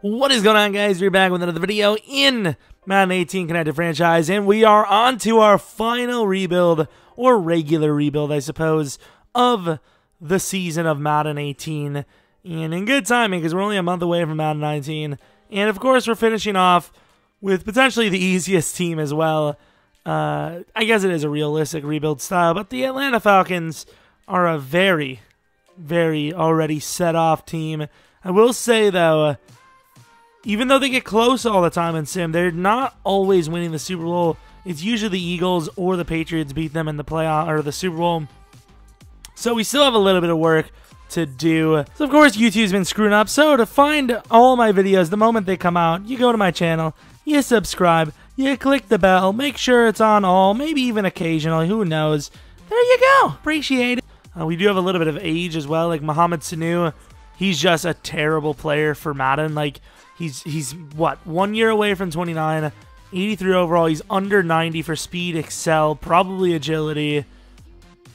What is going on, guys? We're back with another video in Madden 18 Connected Franchise, and we are on to our final rebuild, or regular rebuild, I suppose, of the season of Madden 18. And in good timing, because we're only a month away from Madden 19. And of course, we're finishing off with potentially the easiest team as well. I guess it is a realistic rebuild style, but the Atlanta Falcons are a very, very already set off team. I will say, though, even though they get close all the time in Sim, they're not always winning the Super Bowl. It's usually the Eagles or the Patriots beat them in the playoff or the Super Bowl. So we still have a little bit of work to do. So of course YouTube's been screwing up. So to find all my videos the moment they come out, you go to my channel, you subscribe, you click the bell, make sure it's on all, maybe even occasionally, who knows. There you go. Appreciate it. We do have a little bit of age as well, like Mohamed Sanu. He's just a terrible player for Madden. Like, he's what, 1 year away from 29, 83 overall. He's under 90 for speed, excel, probably agility.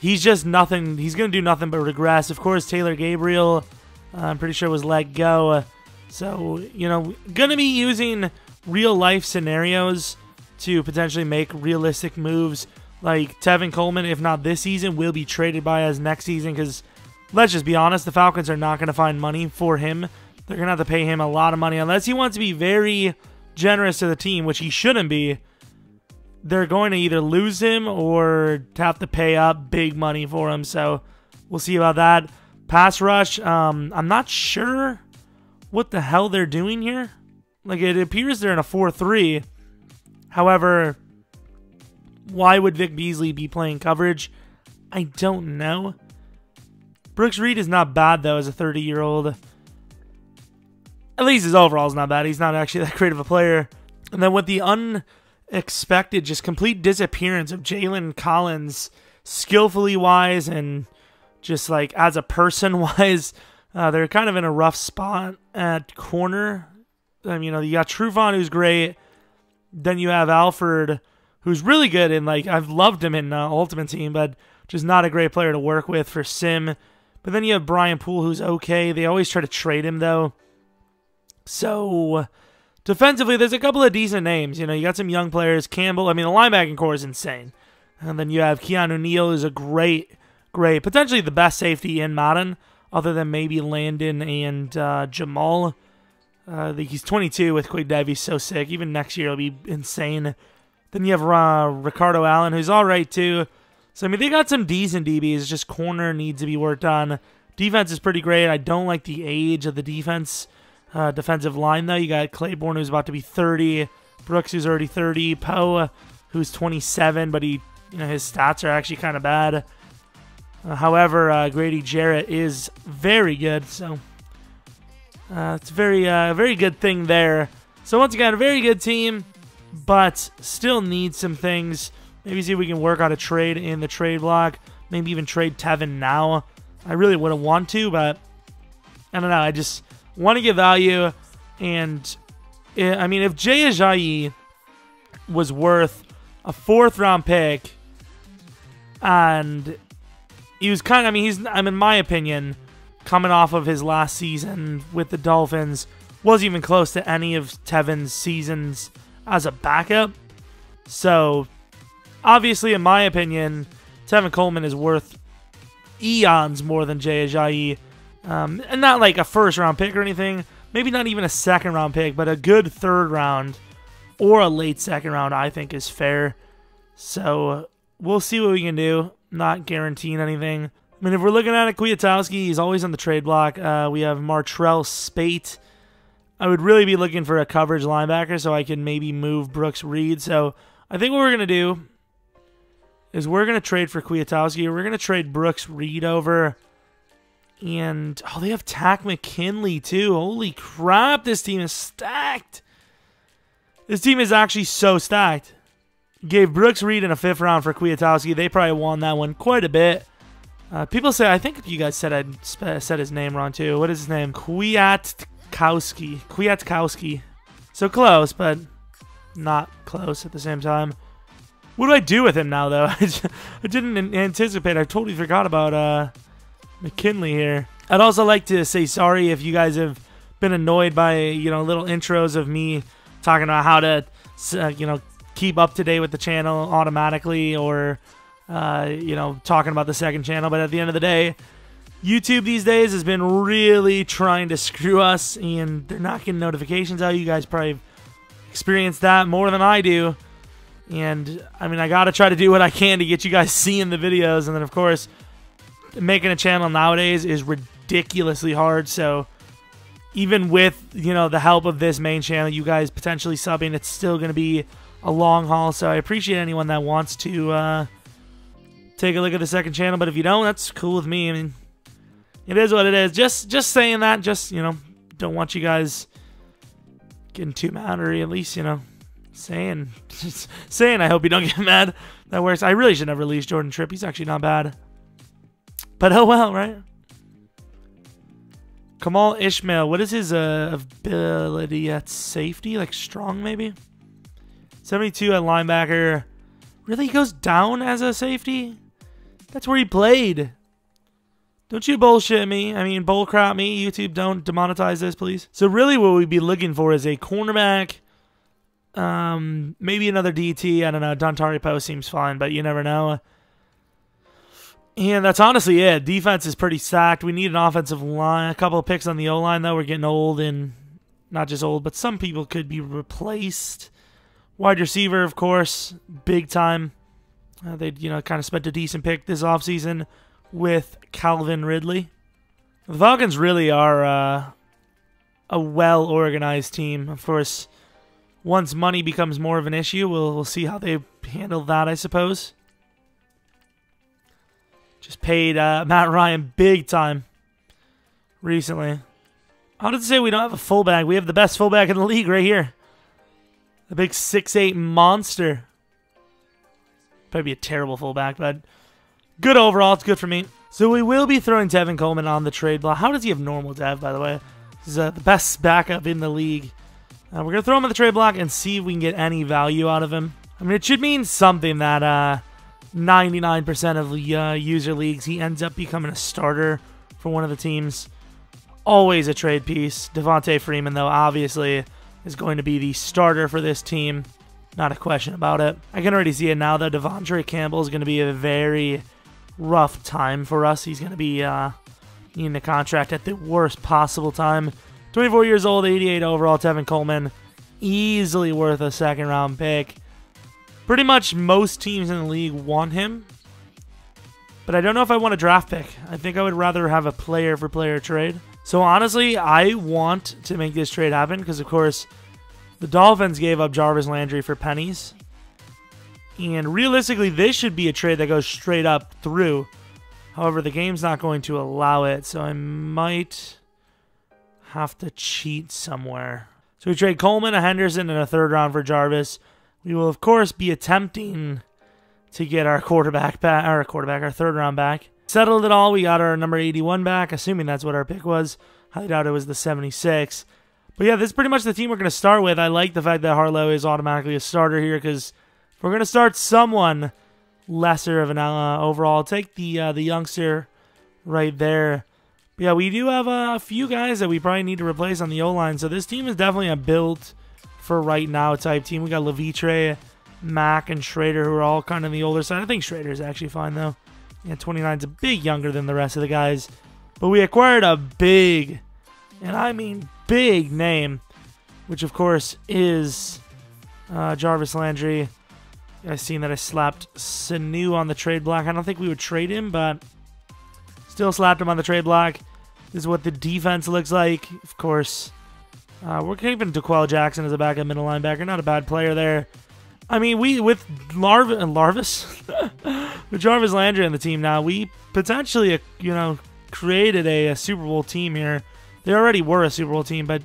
He's just nothing. He's going to do nothing but regress. Of course, Taylor Gabriel, I'm pretty sure, was let go. So, you know, going to be using real-life scenarios to potentially make realistic moves. Like Tevin Coleman, if not this season, will be traded by us next season because, let's just be honest, the Falcons are not going to find money for him. They're going to have to pay him a lot of money unless he wants to be very generous to the team, which he shouldn't be. They're going to either lose him or have to pay up big money for him. So we'll see about that. Pass rush, I'm not sure what the hell they're doing here. Like, it appears they're in a 4-3. However, why would Vic Beasley be playing coverage? I don't know. Brooks Reed is not bad, though, as a 30-year-old. At least his overall is not bad. He's not actually that great of a player. And then with the unexpected, just complete disappearance of Jalen Collins, skillfully wise and just like as a person wise, they're kind of in a rough spot at corner. You know, you got Trufant, who's great. Then you have Alfred, who's really good, and like I've loved him in Ultimate Team, but just not a great player to work with for Sim. But then you have Brian Poole, who's okay. They always try to trade him, though. So, defensively, there's a couple of decent names. You know, you got some young players. Campbell, I mean, the linebacking core is insane. And then you have Keanu Neal, who's a great, potentially the best safety in Madden, other than maybe Landon and Jamal. He's 22 with quick dive. He's so sick. Even next year, he'll be insane. Then you have Ricardo Allen, who's all right, too. So, I mean, they got some decent DBs. Just corner needs to be worked on. Defense is pretty great. I don't like the age of the defensive line, though. You got Claiborne, who's about to be 30. Brooks, who's already 30. Poe, who's 27, but his stats are actually kind of bad. However, Grady Jarrett is very good, so it's a very good thing there. So once again, a very good team, but still needs some things. Maybe see if we can work out a trade in the trade block. Maybe even trade Tevin now. I really wouldn't want to, but I don't know. I just want to get value. And, I mean, if Jay Ajayi was worth a 4th-round pick, and he was kind of, in my opinion, coming off of his last season with the Dolphins, wasn't even close to any of Tevin's seasons as a backup. So, obviously, in my opinion, Tevin Coleman is worth eons more than Jay Ajayi. And not like a 1st-round pick or anything. Maybe not even a 2nd-round pick, but a good 3rd round or a late 2nd round, I think, is fair. So, we'll see what we can do. Not guaranteeing anything. I mean, if we're looking at it, Kwiatkowski, he's always on the trade block. We have Martrell Spate. I would really be looking for a coverage linebacker so I can maybe move Brooks Reed. So, I think what we're going to do is we're going to trade for Kwiatkowski. We're going to trade Brooks Reed over. And, oh, they have Tack McKinley, too. Holy crap, this team is stacked. This team is actually so stacked. Gave Brooks Reed in a 5th round for Kwiatkowski. They probably won that one quite a bit. People say, I think you guys said I said his name wrong, too. What is his name? Kwiatkowski. So close, but not close at the same time. What do I do with him now, though? I didn't anticipate. I totally forgot about McKinley here. I'd also like to say sorry if you guys have been annoyed by, you know, little intros of me talking about how to, you know, keep up to date with the channel automatically, or, you know, talking about the second channel. But at the end of the day, YouTube these days has been really trying to screw us, and they're not getting notifications out. You guys probably experience that more than I do. And, I mean, I got to try to do what I can to get you guys seeing the videos. And then, of course, making a channel nowadays is ridiculously hard. So, even with, you know, the help of this main channel, you guys potentially subbing, it's still going to be a long haul. So, I appreciate anyone that wants to take a look at the second channel. But if you don't, that's cool with me. I mean, it is what it is. Just saying that. Just, you know, don't want you guys getting too mad, or at least, you know, saying I hope you don't get mad. That works. I really should have released Jordan Tripp. He's actually not bad. But oh well, right? Kamal Ishmael. What is his ability at safety? Like strong, maybe? 72 at linebacker. Really? He goes down as a safety? That's where he played. Don't you bullshit me. I mean, bullcrap me. YouTube, don't demonetize this, please. So really what we'd be looking for is a cornerback. Maybe another DT. I don't know. Dontari Poe seems fine, but you never know. And that's honestly it. Defense is pretty stacked. We need an offensive line. A couple of picks on the O-line, though. We're getting old, and not just old, but some people could be replaced. Wide receiver, of course, big time. They, you know, kind of spent a decent pick this offseason with Calvin Ridley. The Falcons really are a well-organized team. Of course, once money becomes more of an issue, we'll see how they handle that, I suppose. Just paid Matt Ryan big time recently. How did it say we don't have a fullback? We have the best fullback in the league right here. The big 6'8" monster. Probably a terrible fullback, but good overall. It's good for me. So we will be throwing Tevin Coleman on the trade block. How does he have normal dev, by the way? This is the best backup in the league. We're going to throw him on the trade block and see if we can get any value out of him. I mean, it should mean something that 99% of user leagues, he ends up becoming a starter for one of the teams. Always a trade piece. Devonta Freeman, though, obviously is going to be the starter for this team. Not a question about it. I can already see it now, though. Devondre Campbell is going to be a very rough time for us. He's going to be needing a contract at the worst possible time. 24 years old, 88 overall, Tevin Coleman. Easily worth a second-round pick. Pretty much most teams in the league want him. But I don't know if I want a draft pick. I think I would rather have a player-for-player trade. So honestly, I want to make this trade happen because, of course, the Dolphins gave up Jarvis Landry for pennies. And realistically, this should be a trade that goes straight up through. However, the game's not going to allow it, so I might have to cheat somewhere. So we trade Coleman, a Henderson, and a third round for Jarvis. We will, of course, be attempting to get our quarterback back, our third round back. Settled it all. We got our number 81 back, assuming that's what our pick was. Highly doubt it was the 76. But yeah, this is pretty much the team we're going to start with. I like the fact that Harlow is automatically a starter here because if we're going to start someone lesser of an overall, I'll take the youngster right there. But yeah, we do have a few guys that we probably need to replace on the O-line. So this team is definitely a build for right now type team. We got Levitre, Mack, and Schrader, who are all kind of the older side. I think Schrader is actually fine, though. Yeah, 29's a bit younger than the rest of the guys. But we acquired a big, and I mean big name, which of course is Jarvis Landry. You guys seen that I slapped Sanu on the trade block. I don't think we would trade him, but still slapped him on the trade block. This is what the defense looks like. Of course, we're keeping DeQuell Jackson as a backup middle linebacker. Not a bad player there. I mean, with with Jarvis Landry on the team now, we potentially, created a Super Bowl team here. They already were a Super Bowl team, but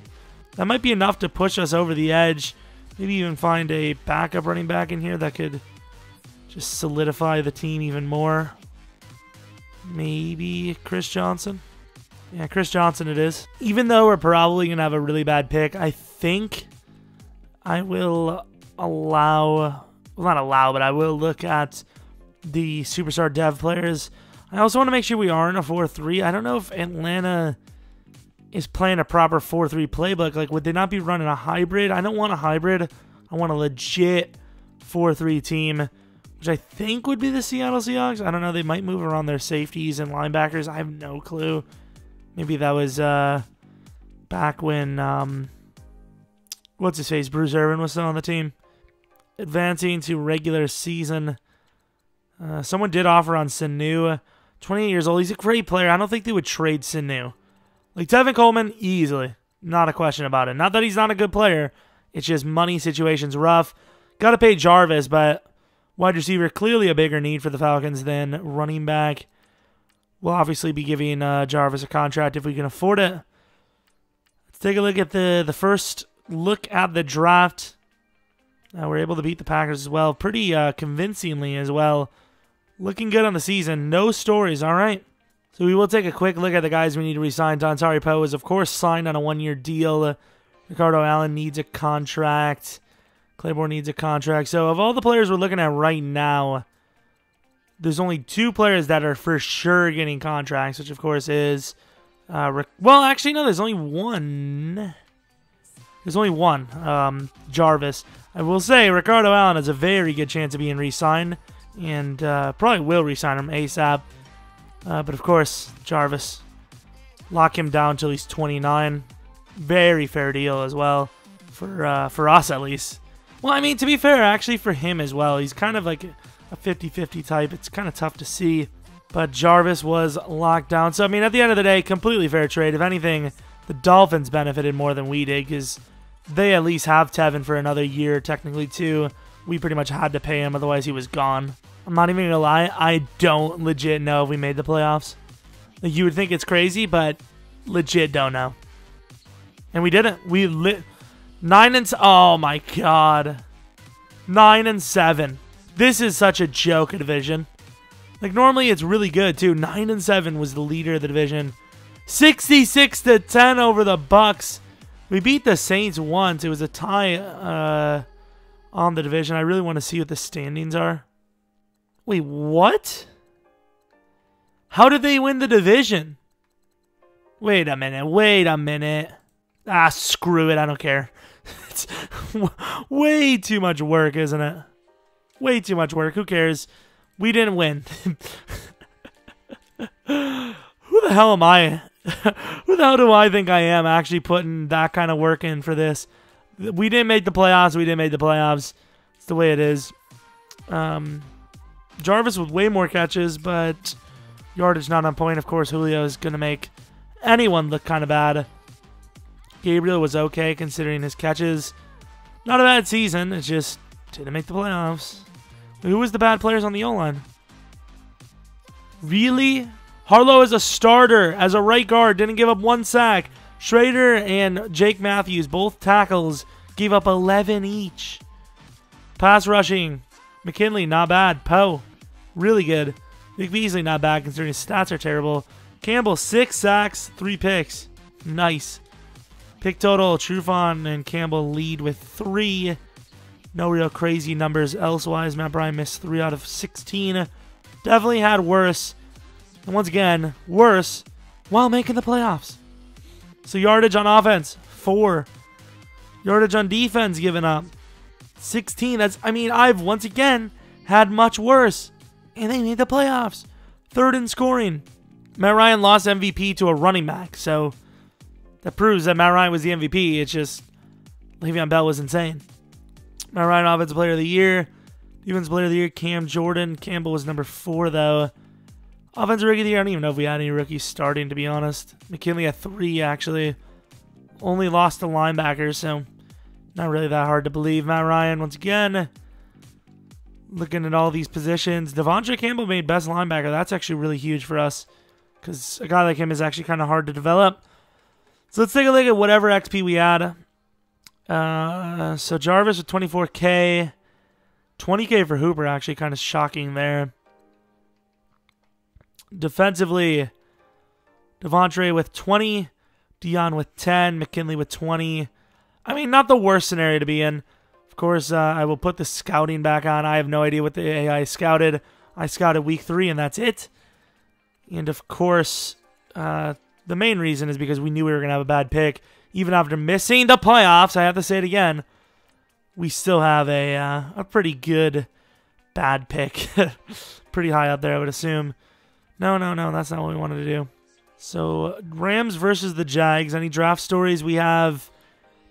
that might be enough to push us over the edge. Maybe even find a backup running back in here that could just solidify the team even more. Maybe Chris Johnson. Yeah, Chris Johnson it is. Even though we're probably going to have a really bad pick, I think I will but I will look at the superstar dev players. I also want to make sure we are in a 4-3. I don't know if Atlanta is playing a proper 4-3 playbook. Like, would they not be running a hybrid? I don't want a hybrid. I want a legit 4-3 team, which I think would be the Seattle Seahawks. I don't know. They might move around their safeties and linebackers. I have no clue. Maybe that was back when, what's his face, Bruce Irvin was still on the team. Advancing to regular season. Someone did offer on Sanu. 28 years old. He's a great player. I don't think they would trade Sanu. Like, Tevin Coleman, easily. Not a question about it. Not that he's not a good player. It's just money situation's rough. Got to pay Jarvis, but wide receiver, clearly a bigger need for the Falcons than running back. We'll obviously be giving Jarvis a contract if we can afford it. Let's take a look at the first look at the draft. We're able to beat the Packers as well. Pretty convincingly as well. Looking good on the season. No stories, all right? So we will take a quick look at the guys we need to re-sign. Dontari Poe is, of course, signed on a 1-year deal. Ricardo Allen needs a contract. Claiborne needs a contract. So of all the players we're looking at right now, there's only 2 players that are for sure getting contracts, which, of course, is... well, actually, no, there's only one. There's only one, Jarvis. I will say Ricardo Allen has a very good chance of being re-signed, and probably will re-sign him ASAP. But of course, Jarvis, lock him down till he's 29. Very fair deal as well, for us at least. Well, I mean, to be fair, actually for him as well. He's kind of like a 50-50 type. It's kind of tough to see, but Jarvis was locked down. So, I mean, at the end of the day, completely fair trade. If anything, the Dolphins benefited more than we did because they at least have Tevin for another year, technically, too. We pretty much had to pay him, otherwise he was gone. I'm not even going to lie, I don't legit know if we made the playoffs. Like, you would think it's crazy, but legit don't know. And we didn't. We oh my god. 9-7. This is such a joke division. Like, normally it's really good, too. 9-7 was the leader of the division. 66-10 over the Bucks. We beat the Saints once. It was a tie on the division. I really want to see what the standings are. Wait, what? How did they win the division? Wait a minute. Wait a minute. Ah, screw it. I don't care. It's way too much work, isn't it? Way too much work. Who cares? We didn't win. Who the hell am I? Who the hell do I think I am actually putting that kind of work in for this? We didn't make the playoffs. We didn't make the playoffs. It's the way it is. Jarvis with way more catches, but yardage not on point. Of course, Julio is going to make anyone look kind of bad. Gabriel was okay considering his catches. Not a bad season. It just didn't make the playoffs. Who was the bad players on the O-line? Really? Harlow is a starter as a right guard. Didn't give up 1 sack. Schrader and Jake Matthews, both tackles, gave up 11 each. Pass rushing. McKinley, not bad. Poe, really good. Vic Beasley, not bad considering his stats are terrible. Campbell, 6 sacks, 3 picks. Nice. Pick total, Trufant and Campbell lead with 3. No real crazy numbers elsewise. Matt Bryan missed 3 out of 16. Definitely had worse. And once again, worse while making the playoffs. So yardage on offense, 4. Yardage on defense given up, 16. I've once again had much worse. And they made the playoffs. 3rd in scoring. Matt Ryan lost MVP to a running back. So that proves that Matt Ryan was the MVP. It's just Le'Veon Bell was insane. Matt Ryan, Offensive Player of the Year. Defensive Player of the Year, Cam Jordan. Campbell was number 4, though. Offensive Rookie of the Year, I don't even know if we had any rookies starting, to be honest. McKinley had 3, actually. Only lost to linebackers, so not really that hard to believe. Matt Ryan, once again, looking at all these positions. Devonta Campbell made best linebacker. That's actually really huge for us because a guy like him is actually kind of hard to develop. So let's take a look at whatever XP we had. So Jarvis with 24K. 20K for Hooper, actually kind of shocking there. Defensively, Devontae with 20, Dion with 10, McKinley with 20. I mean, not the worst scenario to be in. Of course, I will put the scouting back on. I have no idea what the AI scouted. I scouted week 3, and that's it. And of course, the main reason is because we knew we were going to have a bad pick. Even after missing the playoffs, I have to say it again, we still have a pretty good bad pick. Pretty high up there, I would assume. No, that's not what we wanted to do. So, Rams versus the Jags. Any draft stories? We have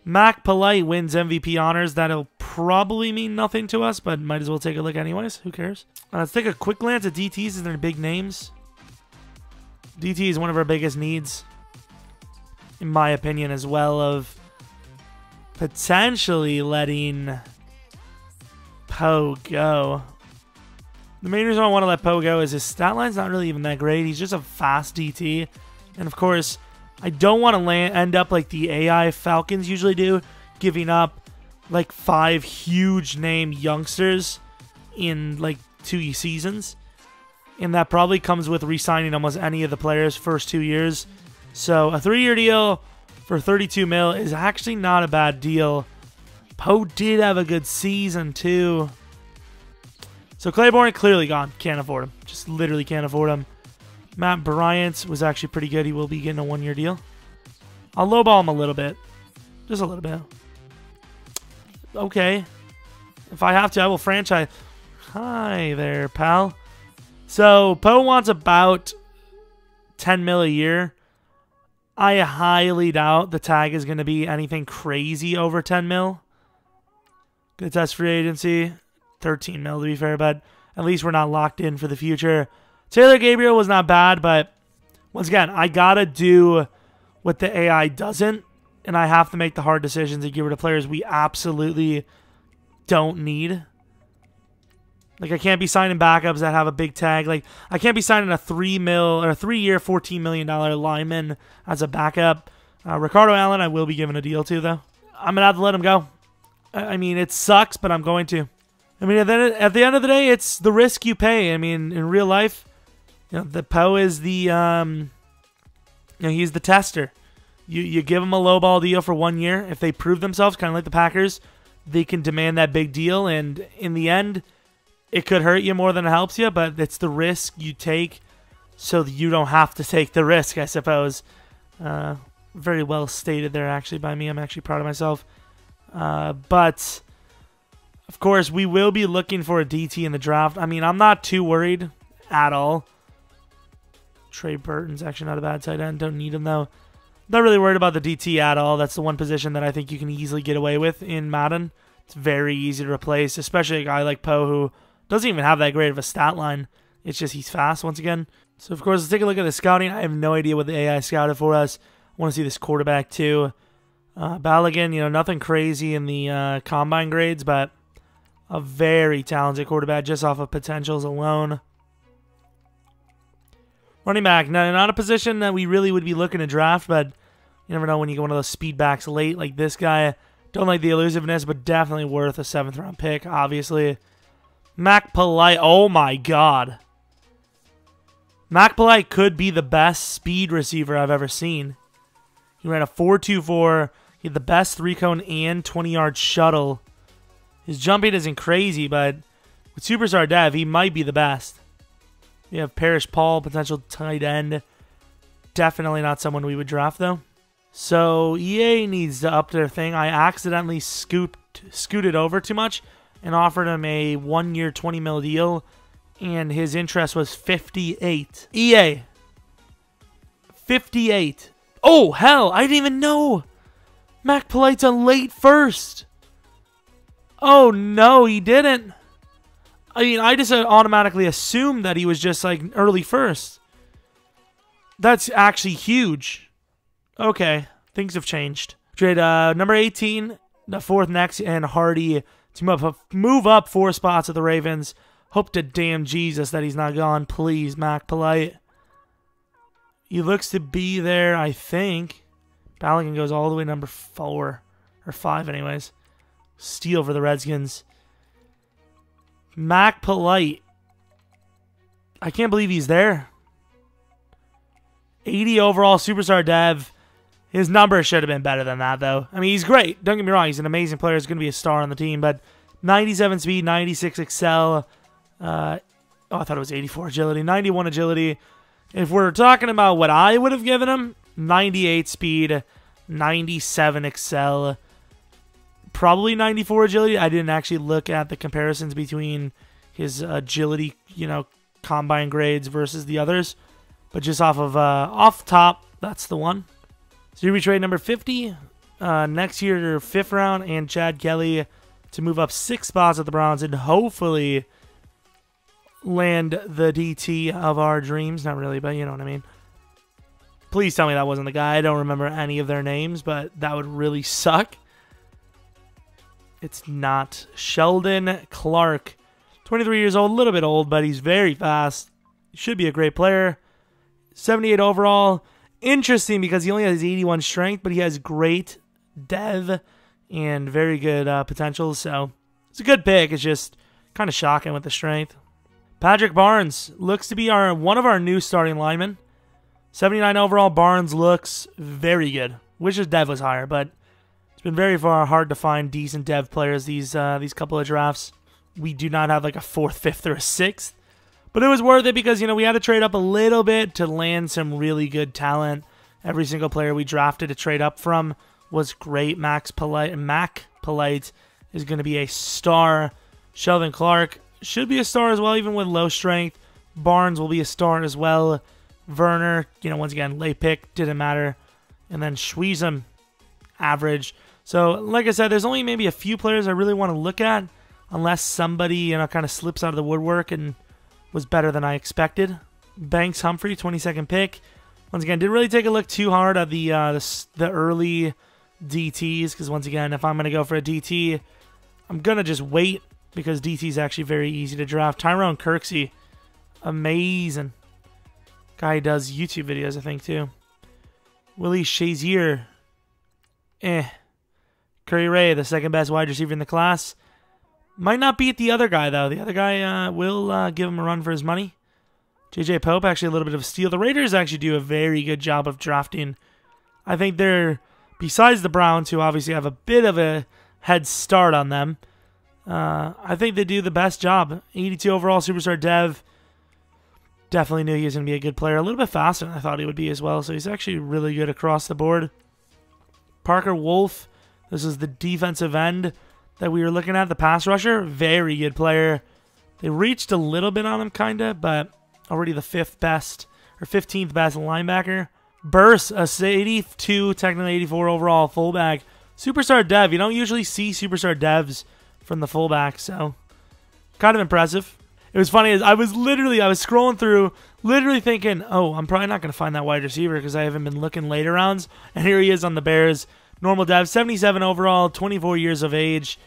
Mac Polite wins MVP honors. That'll probably mean nothing to us, but might as well take a look anyways. Who cares? Let's take a quick glance at DTs. Is there any big names? DT is one of our biggest needs, in my opinion, as well, of potentially letting Poe go. The main reason I want to let Poe go is his stat line's not really even that great. He's just a fast DT. And, of course, I don't want to end up like the AI Falcons usually do, giving up like 5 huge name youngsters in like 2 seasons. And that probably comes with re-signing almost any of the players' first 2 years. So a 3-year deal for $32 million is actually not a bad deal. Poe did have a good season too. So Claiborne clearly gone. Can't afford him. Just literally can't afford him. Matt Bryant was actually pretty good. He will be getting a 1-year deal. I'll lowball him a little bit. Just a little bit. Okay. If I have to, I will franchise. Hi there, pal. So Poe wants about $10 million a year. I highly doubt the tag is going to be anything crazy over $10 million. Good test free agency. $13 million to be fair, but at least we're not locked in for the future. Taylor Gabriel was not bad, but once again, I gotta do what the AI doesn't, and I have to make the hard decisions to get rid of players we absolutely don't need. Like, I can't be signing backups that have a big tag. Like, I can't be signing a 3-year, $14 million lineman as a backup. Ricardo Allen, I will be giving a deal to, though. I'm gonna have to let him go. I mean, it sucks, but I'm going to. I mean, at the end of the day, it's the risk you pay. I mean, in real life, you know, the Poe is the, he's the tester. You give them a lowball deal for 1 year. If they prove themselves, kind of like the Packers, they can demand that big deal. And in the end, it could hurt you more than it helps you, but it's the risk you take so that you don't have to take the risk, I suppose. Very well stated there, actually, by me. I'm actually proud of myself. But of course, we will be looking for a DT in the draft. I mean, I'm not too worried at all. Trey Burton's actually not a bad tight end. Don't need him, though. Not really worried about the DT at all. That's the one position that I think you can easily get away with in Madden. It's very easy to replace, especially a guy like Poe who doesn't even have that great of a stat line. It's just he's fast once again. So, of course, let's take a look at the scouting. I have no idea what the AI scouted for us. I want to see this quarterback, too. Balogun, nothing crazy in the combine grades, but a very talented quarterback just off of potentials alone. Running back, not a position that we really would be looking to draft, but you never know when you get one of those speed backs late like this guy. Don't like the elusiveness, but definitely worth a 7th-round pick, obviously. Mac Polite, oh my god. Mac Polite could be the best speed receiver I've ever seen. He ran a 4.24. He had the best 3-cone and 20-yard shuttle. His jumping isn't crazy, but with Superstar Dev, he might be the best. You have Parrish Paul, potential tight end. Definitely not someone we would draft, though. So EA needs to up their thing. I accidentally scooted over too much and offered him a 1-year, $20 million deal, and his interest was 58. EA. 58. Oh, hell, I didn't even know. Mac Polite's a late first. Oh, no, he didn't. I mean, I just automatically assumed that he was just like early first. That's actually huge. Okay, things have changed. Trade number 18, the 4th next, and Hardy to move up 4 spots at the Ravens. Hope to damn Jesus that he's not gone. Please, Mac Polite. He looks to be there, I think. Balogun goes all the way to number 4. Or 5, anyways. Steal for the Redskins. Mac Polite. I can't believe he's there. 80 overall, Superstar Dev. His numbers should have been better than that, though. I mean, he's great. Don't get me wrong. He's an amazing player. He's going to be a star on the team. But 97 speed, 96 excel. I thought it was 84 agility. 91 agility. If we're talking about what I would have given him, 98 speed, 97 excel, probably 94 agility. I didn't actually look at the comparisons between his agility, combine grades versus the others, but just off top, that's the one. So we trade number 50 next year, 5th round, and Chad Kelly to move up 6 spots at the Browns and hopefully land the DT of our dreams. Not really, but you know what I mean. Please tell me that wasn't the guy. I don't remember any of their names, but that would really suck. It's not. Sheldon Clark, 23 years old, a little bit old, but he's very fast. Should be a great player. 78 overall. Interesting because he only has 81 strength, but he has great dev and very good potential. So it's a good pick. It's just kind of shocking with the strength. Patrick Barnes looks to be one of our new starting linemen. 79 overall. Barnes looks very good. Wish his dev was higher, but it's been very hard to find decent dev players these couple of drafts. We do not have like a 4th, 5th, or a 6th. But it was worth it because, we had to trade up a little bit to land some really good talent. Every single player we drafted to trade up from was great. Mac Polite is going to be a star. Sheldon Clark should be a star as well, even with low strength. Barnes will be a star as well. Werner, once again, late pick, didn't matter. And then Schweizem, average. So, like I said, there's only maybe a few players I really want to look at, unless somebody, kind of slips out of the woodwork and was better than I expected. Banks Humphrey, 22nd pick. Once again, didn't really take a look too hard at the early DTs, because once again, if I'm going to go for a DT, I'm going to just wait, because DT is actually very easy to draft. Tyrone Kirksey, amazing. Guy does YouTube videos, I think, too. Willie Shazier, Curry Ray, the second best wide receiver in the class. Might not beat the other guy, though. The other guy will give him a run for his money. J.J. Pope, actually a little bit of a steal. The Raiders actually do a very good job of drafting. I think they're, besides the Browns, who obviously have a bit of a head start on them, I think they do the best job. 82 overall, superstar dev. Definitely knew he was going to be a good player. A little bit faster than I thought he would be as well, so he's actually really good across the board. Parker Wolf, this is the defensive end that we were looking at, the pass rusher. Very good player. They reached a little bit on him, kind of, but already the 5th best, or 15th best linebacker. Burse, a 82, technically 84 overall fullback. Superstar dev. You don't usually see superstar devs from the fullback, so kind of impressive. It was funny, I was scrolling through, literally thinking, oh, I'm probably not going to find that wide receiver because I haven't been looking later rounds. And here he is on the Bears. Normal dev, 77 overall, 24 years of age.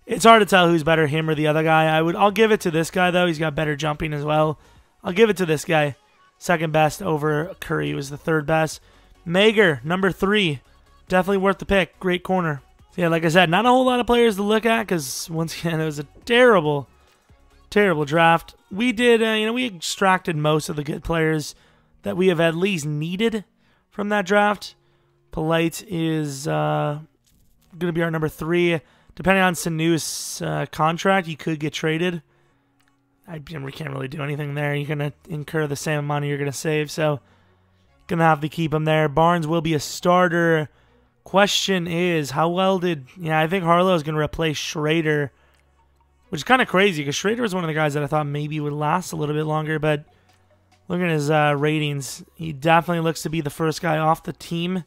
It's hard to tell who's better, him or the other guy. I'll give it to this guy, though. He's got better jumping as well. I'll give it to this guy. Second best over Curry, was the 3rd best. Mager, number 3. Definitely worth the pick. Great corner. So yeah, like I said, not a whole lot of players to look at because, once again, it was a terrible draft. We did, we extracted most of the good players that we have at least needed from that draft. Polite is going to be our number 3. Depending on Sanu's contract, he could get traded. We can't really do anything there. You're going to incur the same money you're going to save, so going to have to keep him there. Barnes will be a starter. Question is, how well did... I think Harlow is going to replace Schrader, which is kind of crazy because Schrader was one of the guys that I thought maybe would last a little bit longer, but look at his ratings. He definitely looks to be the first guy off the team,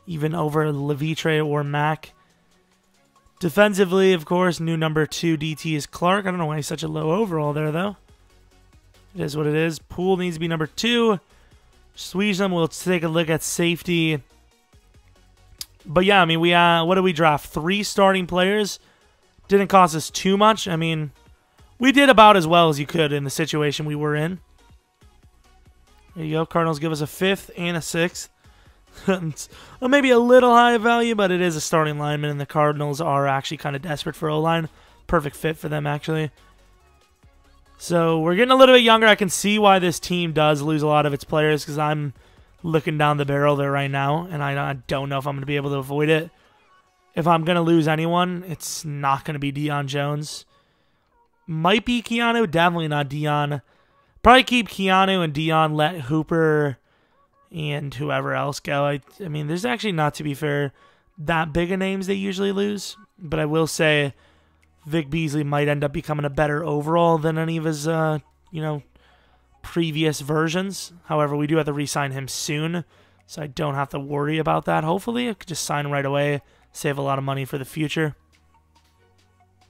even over Levitre or Mack. Defensively, of course, new number 2 DT is Clark. I don't know why he's such a low overall there, though. It is what it is. Poole needs to be number 2. Sweezem, we'll take a look at safety. But yeah, we what did we draft? 3 starting players. Didn't cost us too much. We did about as well as you could in the situation we were in. There you go. Cardinals give us a 5th and a 6th. Maybe a little high value, but it is a starting lineman, and the Cardinals are actually kind of desperate for O-line. Perfect fit for them, actually. So we're getting a little bit younger. I can see why this team does lose a lot of its players because I'm looking down the barrel there right now, and I don't know if I'm going to be able to avoid it. If I'm going to lose anyone, it's not going to be Deion Jones. Might be Keanu, definitely not Deion. Probably keep Keanu and Deion, let Hooper and whoever else go. I mean, there's actually not, to be fair, that big of names they usually lose. But I will say Vic Beasley might end up becoming a better overall than any of his, previous versions. However, we do have to re-sign him soon, so I don't have to worry about that. Hopefully, I could just sign him right away, save a lot of money for the future.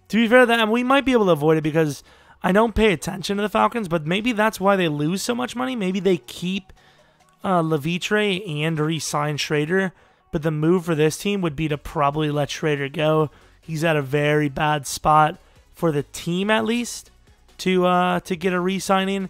To be fair, that we might be able to avoid it because I don't pay attention to the Falcons, but maybe that's why they lose so much money. Maybe they keep Levitre and re-sign Schrader, but the move for this team would be to probably let Schrader go. He's at a very bad spot for the team, at least, to get a re-signing.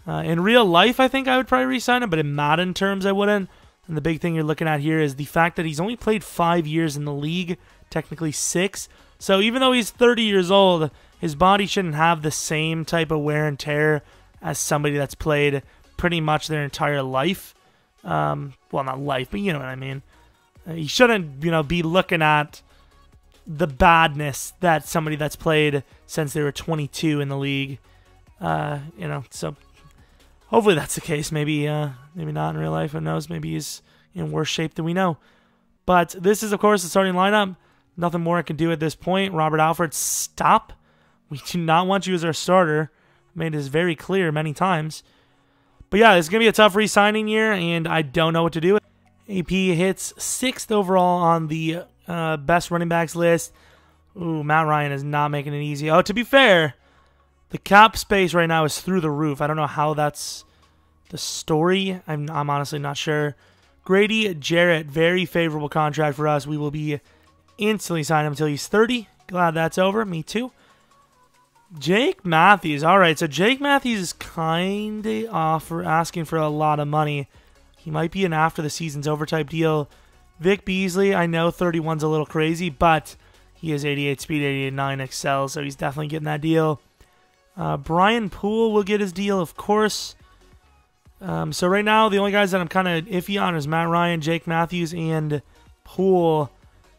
In real life, I think I would probably re-sign him, but in Madden terms, I wouldn't. And the big thing you're looking at here is the fact that he's only played 5 years in the league, technically 6. So even though he's 30 years old, his body shouldn't have the same type of wear and tear as somebody that's played pretty much their entire life. Well, not life, but you know what I mean. He shouldn't, be looking at the badness that somebody that's played since they were 22 in the league. So hopefully that's the case. Maybe not in real life. Who knows? Maybe he's in worse shape than we know. But this is, of course, the starting lineup. Nothing more I can do at this point. Robert Alford, stop. We do not want you as our starter. Made this very clear many times. But yeah, it's going to be a tough re-signing year, and I don't know what to do. AP hits 6th overall on the best running backs list. Ooh, Matt Ryan is not making it easy. Oh, to be fair, the cap space right now is through the roof. I don't know how that's the story. I'm honestly not sure. Grady Jarrett, very favorable contract for us. We will be instantly signing him until he's 30. Glad that's over. Me too. Jake Matthews. All right, so Jake Matthews is kind of asking for a lot of money. He might be an after the season's over type deal. Vic Beasley, I know 31's a little crazy, but he has 88 speed, 89 excel, so he's definitely getting that deal. Brian Poole will get his deal, of course. So right now, the only guys that I'm kind of iffy on is Matt Ryan, Jake Matthews, and Poole.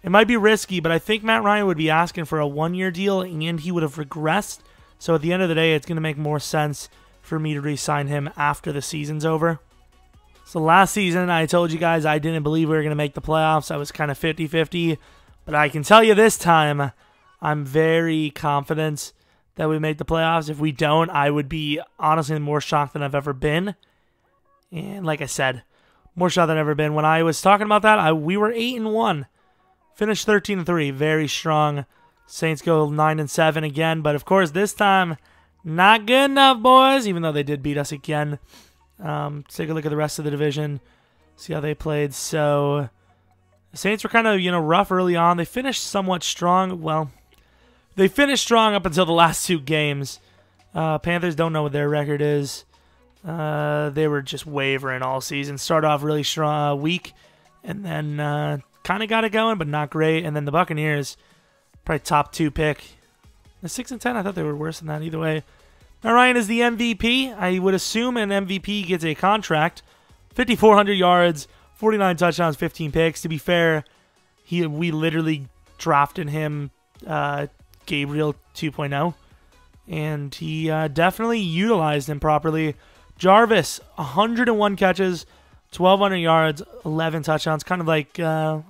It might be risky, but I think Matt Ryan would be asking for a 1-year deal, and he would have regressed. So at the end of the day, it's going to make more sense for me to re-sign him after the season's over. So last season, I told you guys I didn't believe we were going to make the playoffs. I was kind of 50-50. But I can tell you this time, I'm very confident that we make the playoffs. If we don't, I would be honestly more shocked than I've ever been. And like I said, more shocked than I've ever been. When I was talking about that, we were 8-1. Finished 13-3. Very strong. Saints go 9-7 again. But of course, this time, not good enough, boys. Even though they did beat us again. Take a look at the rest of the division. See how they played. So the Saints were kind of, rough early on. They finished somewhat strong. Well, they finished strong up until the last 2 games. Panthers don't know what their record is. They were just wavering all season. Started off really strong, weak, and then kind of got it going, but not great. And then the Buccaneers, probably top 2 pick. The 6-10, I thought they were worse than that either way. Now Ryan is the MVP. I would assume an MVP gets a contract. 5,400 yards, 49 touchdowns, 15 picks. To be fair, we literally drafted him Gabriel 2.0, and he definitely utilized him properly. Jarvis, 101 catches, 1,200 yards, 11 touchdowns, kind of like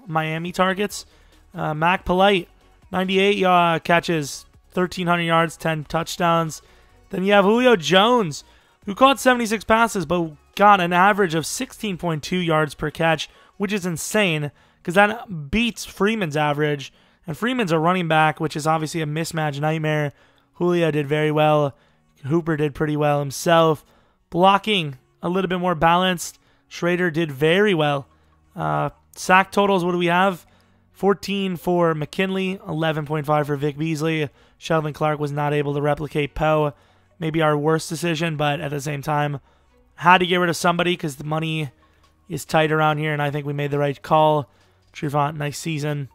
Miami targets. Mac Polite, 98 catches, 1,300 yards, 10 touchdowns. Then you have Julio Jones, who caught 76 passes, but got an average of 16.2 yards per catch, which is insane, because that beats Freeman's average. And Freeman's a running back, which is obviously a mismatch nightmare. Julio did very well. Hooper did pretty well himself. Blocking, a little bit more balanced. Schrader did very well. Sack totals, what do we have? 14 for McKinley, 11.5 for Vic Beasley. Sheldon Clark was not able to replicate Poe. Maybe our worst decision, but at the same time, had to get rid of somebody because the money is tight around here, and I think we made the right call. Trevant, nice season.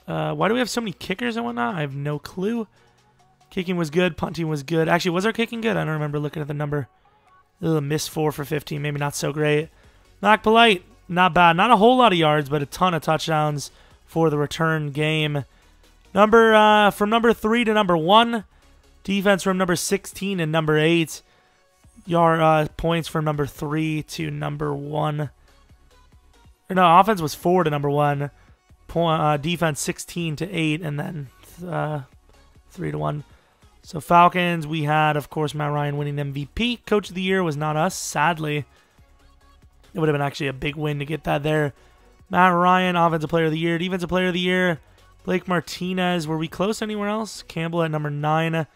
Why do we have so many kickers and whatnot? I have no clue. Kicking was good. Punting was good. Actually, was our kicking good? I don't remember looking at the number. Missed 4 for 15. Maybe not so great. Mac Polite, not bad. Not a whole lot of yards, but a ton of touchdowns for the return game. From number 3 to number 1. Defense from number 16 and number 8. points from number 3 to number 1. Or no, offense was 4 to number 1. Defense 16 to 8, and then 3 to 1. So Falcons, we had, of course, Matt Ryan winning MVP. Coach of the Year was not us, sadly. It would have been actually a big win to get that there. Matt Ryan, Offensive Player of the Year. Defensive Player of the Year, Blake Martinez. Were we close anywhere else? Campbell at number 9.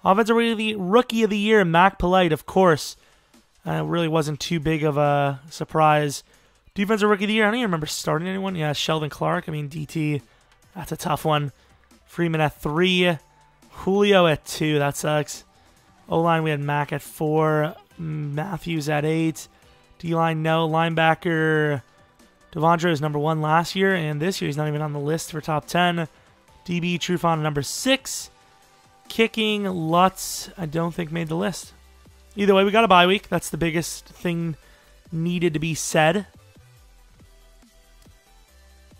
Offensive Rookie of the Year, Mac Polite, of course. Really wasn't too big of a surprise. Defensive Rookie of the Year, I don't even remember starting anyone. Yeah, Sheldon Clark. I mean, DT, that's a tough one. Freeman at 3. Julio at 2. That sucks. O-line, we had Mac at 4. Matthews at 8. D-line, no. Linebacker, Devonta was number 1 last year, and this year he's not even on the list for top 10. DB, Trufant, number 6. Kicking, Lutz, I don't think made the list. Either way, we got a bye week. That's the biggest thing needed to be said.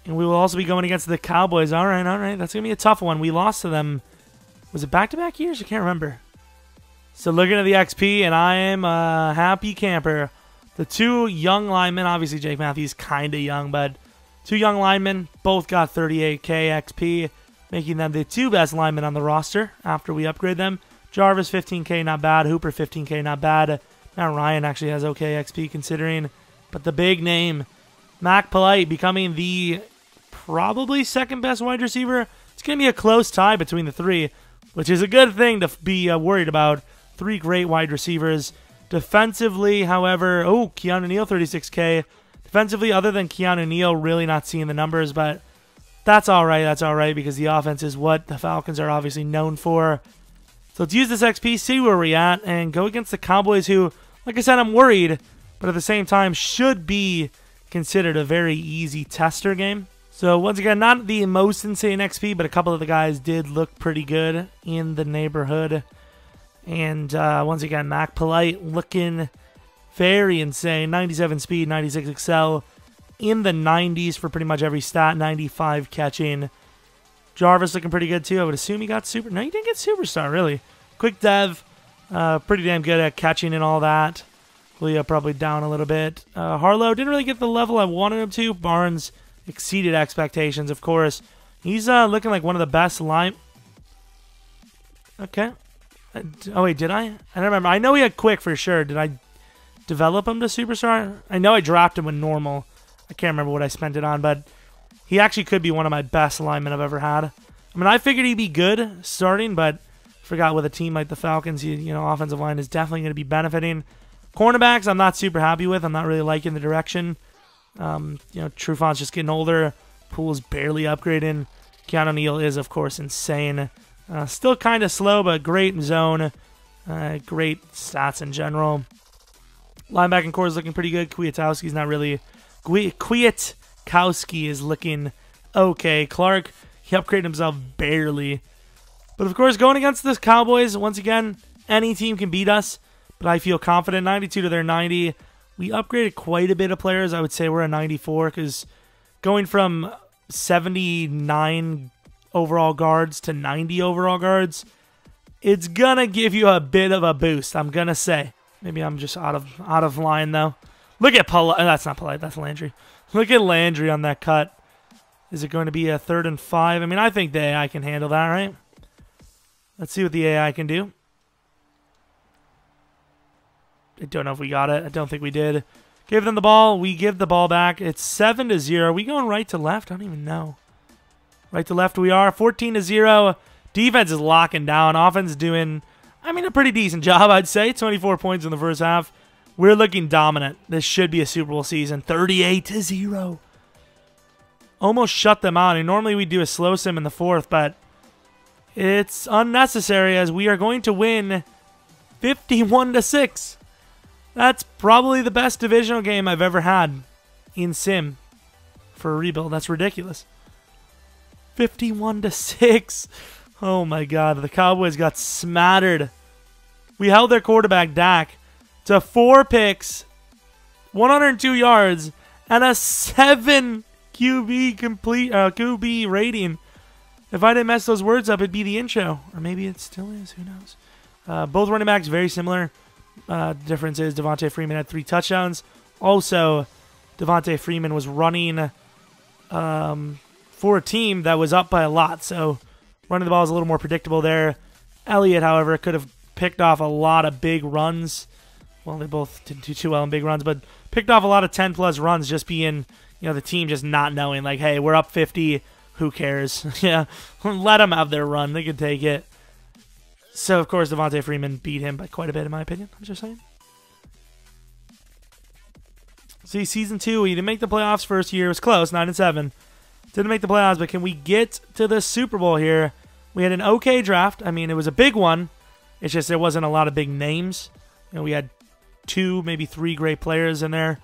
And we will also be going against the Cowboys. All right. That's going to be a tough one. We lost to them. Was it back-to-back years? I can't remember. So looking at the XP, and I am a happy camper. The 2 young linemen, obviously Jake Matthews kind of young, but 2 young linemen both got 38k XP, making them the 2 best linemen on the roster after we upgrade them. Jarvis, 15k, not bad. Hooper, 15k, not bad. Matt Ryan actually has okay XP considering. But the big name, Mac Polite, becoming the probably 2nd best wide receiver. It's going to be a close tie between the 3, which is a good thing to be worried about. 3 great wide receivers. Defensively, however, Keanu Neal, 36k. Defensively, other than Keanu Neal, really not seeing the numbers, but that's all right. That's all right because the offense is what the Falcons are obviously known for. So let's use this XP, see where we're at, and go against the Cowboys who, like I said, I'm worried, but at the same time should be considered a very easy tester game. So once again, not the most insane XP, but a couple of the guys did look pretty good in the neighborhood. And once again, Mac Polite looking very insane. 97 speed, 96 excel, in the 90s for pretty much every stat, 95 catching. Jarvis looking pretty good too. I would assume he got super. No, he didn't get superstar, really. Quick dev, pretty damn good at catching and all that. Julio probably down a little bit. Harlow didn't really get the level I wanted him to. Barnes exceeded expectations, of course. He's looking like one of the best line. Okay. Oh, wait, did I? I don't remember. I know he had quick for sure. Did I develop him to superstar? I know I dropped him with normal. I can't remember what I spent it on, but he actually could be one of my best linemen I've ever had. I mean, I figured he'd be good starting, but forgot with a team like the Falcons, you know, offensive line is definitely going to be benefiting. Cornerbacks, I'm not super happy with. I'm not really liking the direction. You know, Trufant's just getting older. Poole's barely upgrading. Keanu Neal is, of course, insane. Still kind of slow, but great zone. Great stats in general. Linebacking core is looking pretty good. Kwiatkowski's not really... Kwiatkowski is looking okay. Clark, he upgraded himself barely. But, of course, going against this Cowboys, once again, any team can beat us. But I feel confident. 92 to their 90. We upgraded quite a bit of players. I would say we're a 94 because going from 79 overall guards to 90 overall guards, it's gonna give you a bit of a boost, I'm gonna say. Maybe I'm just out of line though. Look at Polite. That's not Polite, that's Landry. Look at Landry on that cut. Is it going to be a 3rd and 5? I mean, I think the AI can handle that, right? Let's see what the AI can do. I don't know if we got it. I don't think we did. Give them the ball. We give the ball back. It's 7 to 0. Are we going right to left? I don't even know. Right to left we are. 14 to 0. Defense is locking down. Offense doing, I mean, a pretty decent job, I'd say. 24 points in the first half. We're looking dominant. This should be a Super Bowl season. 38 to 0. Almost shut them out. And normally we do a slow sim in the 4th, but it's unnecessary as we are going to win 51 to 6. That's probably the best divisional game I've ever had in sim for a rebuild. That's ridiculous. 51 to 6. Oh my God, the Cowboys got smattered. We held their quarterback Dak to 4 picks, 102 yards, and a 7 QB rating. If I didn't mess those words up, it'd be the intro, or maybe it still is. Who knows? Both running backs very similar. Difference is Devonta Freeman had 3 touchdowns. Also, Devonta Freeman was running for a team that was up by a lot, so running the ball is a little more predictable there. Elliott, however, could have picked off a lot of big runs. Well, they both didn't do too well in big runs, but picked off a lot of 10-plus runs just being, the team just not knowing, like, hey, we're up 50, who cares? Yeah, let them have their run. They can take it. So, of course, Devonta Freeman beat him by quite a bit, in my opinion. I'm just saying. See, Season 2, he didn't make the playoffs first year. It was close, 9-7. Didn't make the playoffs, but can we get to the Super Bowl here? We had an okay draft. I mean, it was a big one. It's just there wasn't a lot of big names. We had 2, maybe 3 great players in there.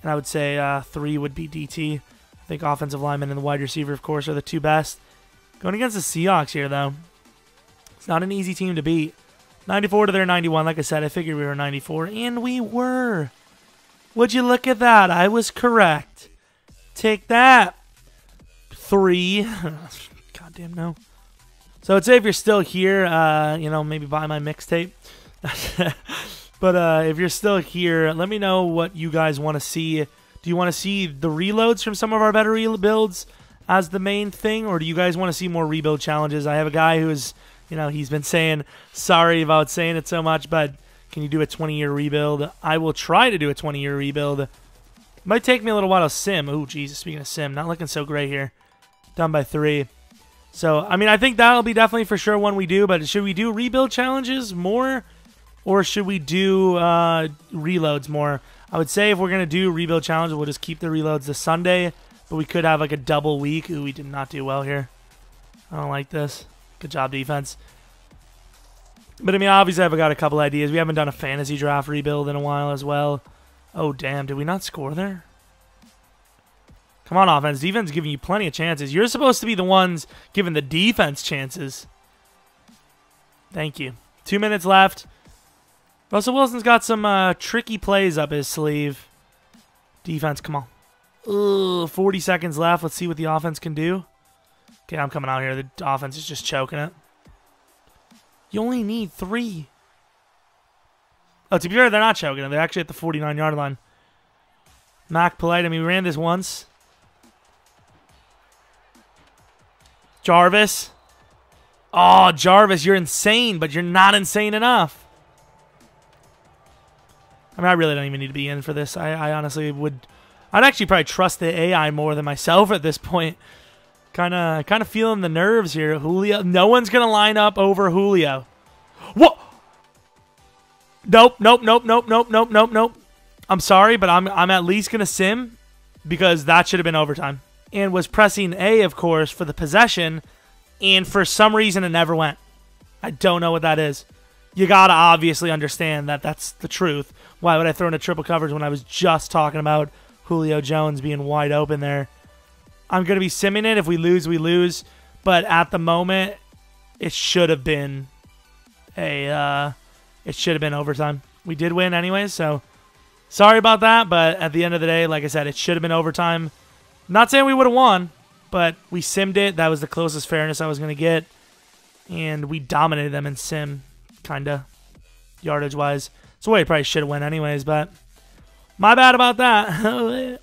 And I would say 3 would be DT. I think offensive lineman and the wide receiver, of course, are the 2 best. Going against the Seahawks here, though. It's not an easy team to beat. 94 to their 91. Like I said, I figured we were 94. And we were. Would you look at that? I was correct. Take that. 3. Goddamn no. So I'd say if you're still here, maybe buy my mixtape. But if you're still here, let me know what you guys want to see. Do you want to see the reloads from some of our better rebuilds as the main thing, or do you guys want to see more rebuild challenges? I have a guy who's, he's been saying, sorry about saying it so much, but can you do a 20-year rebuild? I will try to do a 20-year rebuild. Might take me a little while to sim. Oh, Jesus, speaking of sim, not looking so great here. Down by 3. So, I mean, I think that'll be definitely for sure one we do, but should we do rebuild challenges more, or should we do reloads more? I would say if we're going to do rebuild challenges, we'll just keep the reloads this Sunday, but we could have like a double week. Ooh, we did not do well here. I don't like this. Good job, defense. But, I mean, obviously I've got a couple ideas. We haven't done a fantasy draft rebuild in a while as well. Oh, damn. Did we not score there? Come on, offense. Defense giving you plenty of chances. You're supposed to be the ones giving the defense chances. Thank you. 2 minutes left. Russell Wilson's got some tricky plays up his sleeve. Defense, come on. Ugh, 40 seconds left. Let's see what the offense can do. Okay, I'm coming out here. The offense is just choking it. You only need 3. Oh, to be fair, they're not choking it. They're actually at the 49-yard line. Mac Polite. I mean, we ran this once. Jarvis. Oh, Jarvis, you're insane, but you're not insane enough. I mean, I really don't even need to be in for this. I honestly would... I'd actually probably trust the AI more than myself at this point. Kind of feeling the nerves here. Julio. No one's going to line up over Julio. What? Nope. I'm sorry, but I'm at least going to sim because that should have been overtime. And was pressing A, of course, for the possession, and for some reason it never went. I don't know what that is. You got to obviously understand that that's the truth. Why would I throw into triple coverage when I was just talking about Julio Jones being wide open there? I'm going to be simming it. If we lose, we lose. But at the moment, it should have been overtime. We did win anyways, so sorry about that. But at the end of the day, like I said, it should have been overtime. Not saying we would have won, but we simmed it. That was the closest fairness I was going to get. And we dominated them in sim, kind of, yardage-wise. It's the way it probably should have went anyways, but my bad about that.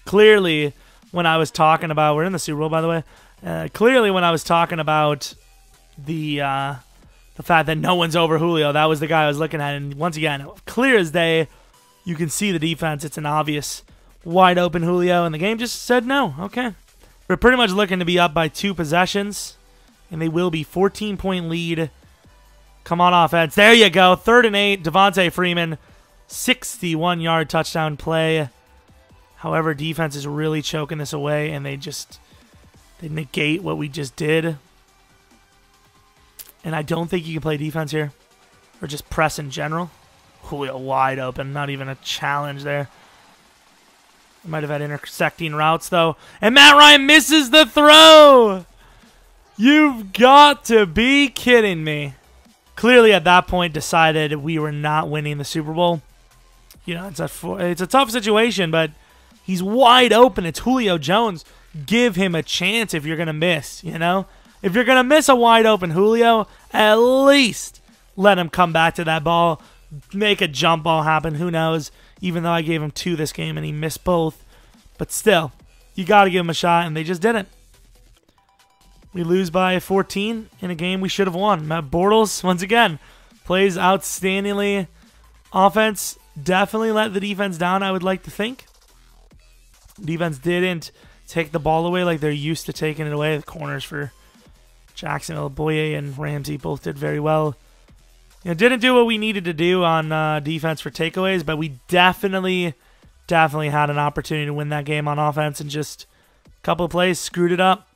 Clearly, when I was talking about... We're in the Super Bowl, by the way. Clearly, when I was talking about the fact that no one's over Julio, that was the guy I was looking at. And once again, clear as day, you can see the defense. It's an obvious wide open Julio, and the game just said no. Okay. We're pretty much looking to be up by 2 possessions, and they will be 14-point lead. Come on, offense. There you go. 3rd and 8. Devonta Freeman, 61-yard touchdown play. However, defense is really choking this away, and they negate what we just did. And I don't think you can play defense here, or just press in general. Julio wide open. Not even a challenge there. Might have had intersecting routes, though. And Matt Ryan misses the throw! You've got to be kidding me. Clearly, at that point, decided we were not winning the Super Bowl. You know, it's a tough situation, but he's wide open. It's Julio Jones. Give him a chance if you're going to miss, you know? If you're going to miss a wide open Julio, at least let him come back to that ball. make a jump ball happen. Who knows? Even though I gave him 2 this game and he missed both. But still, you got to give him a shot, and they just didn't. We lose by 14 in a game we should have won. Matt Bortles, once again, plays outstandingly. Offense definitely let the defense down, I would like to think. Defense didn't take the ball away like they're used to taking it away. The corners for Jacksonville, Boye and Ramsey both did very well. Didn't do what we needed to do on defense for takeaways, but we definitely had an opportunity to win that game on offense, and just a couple of plays screwed it up.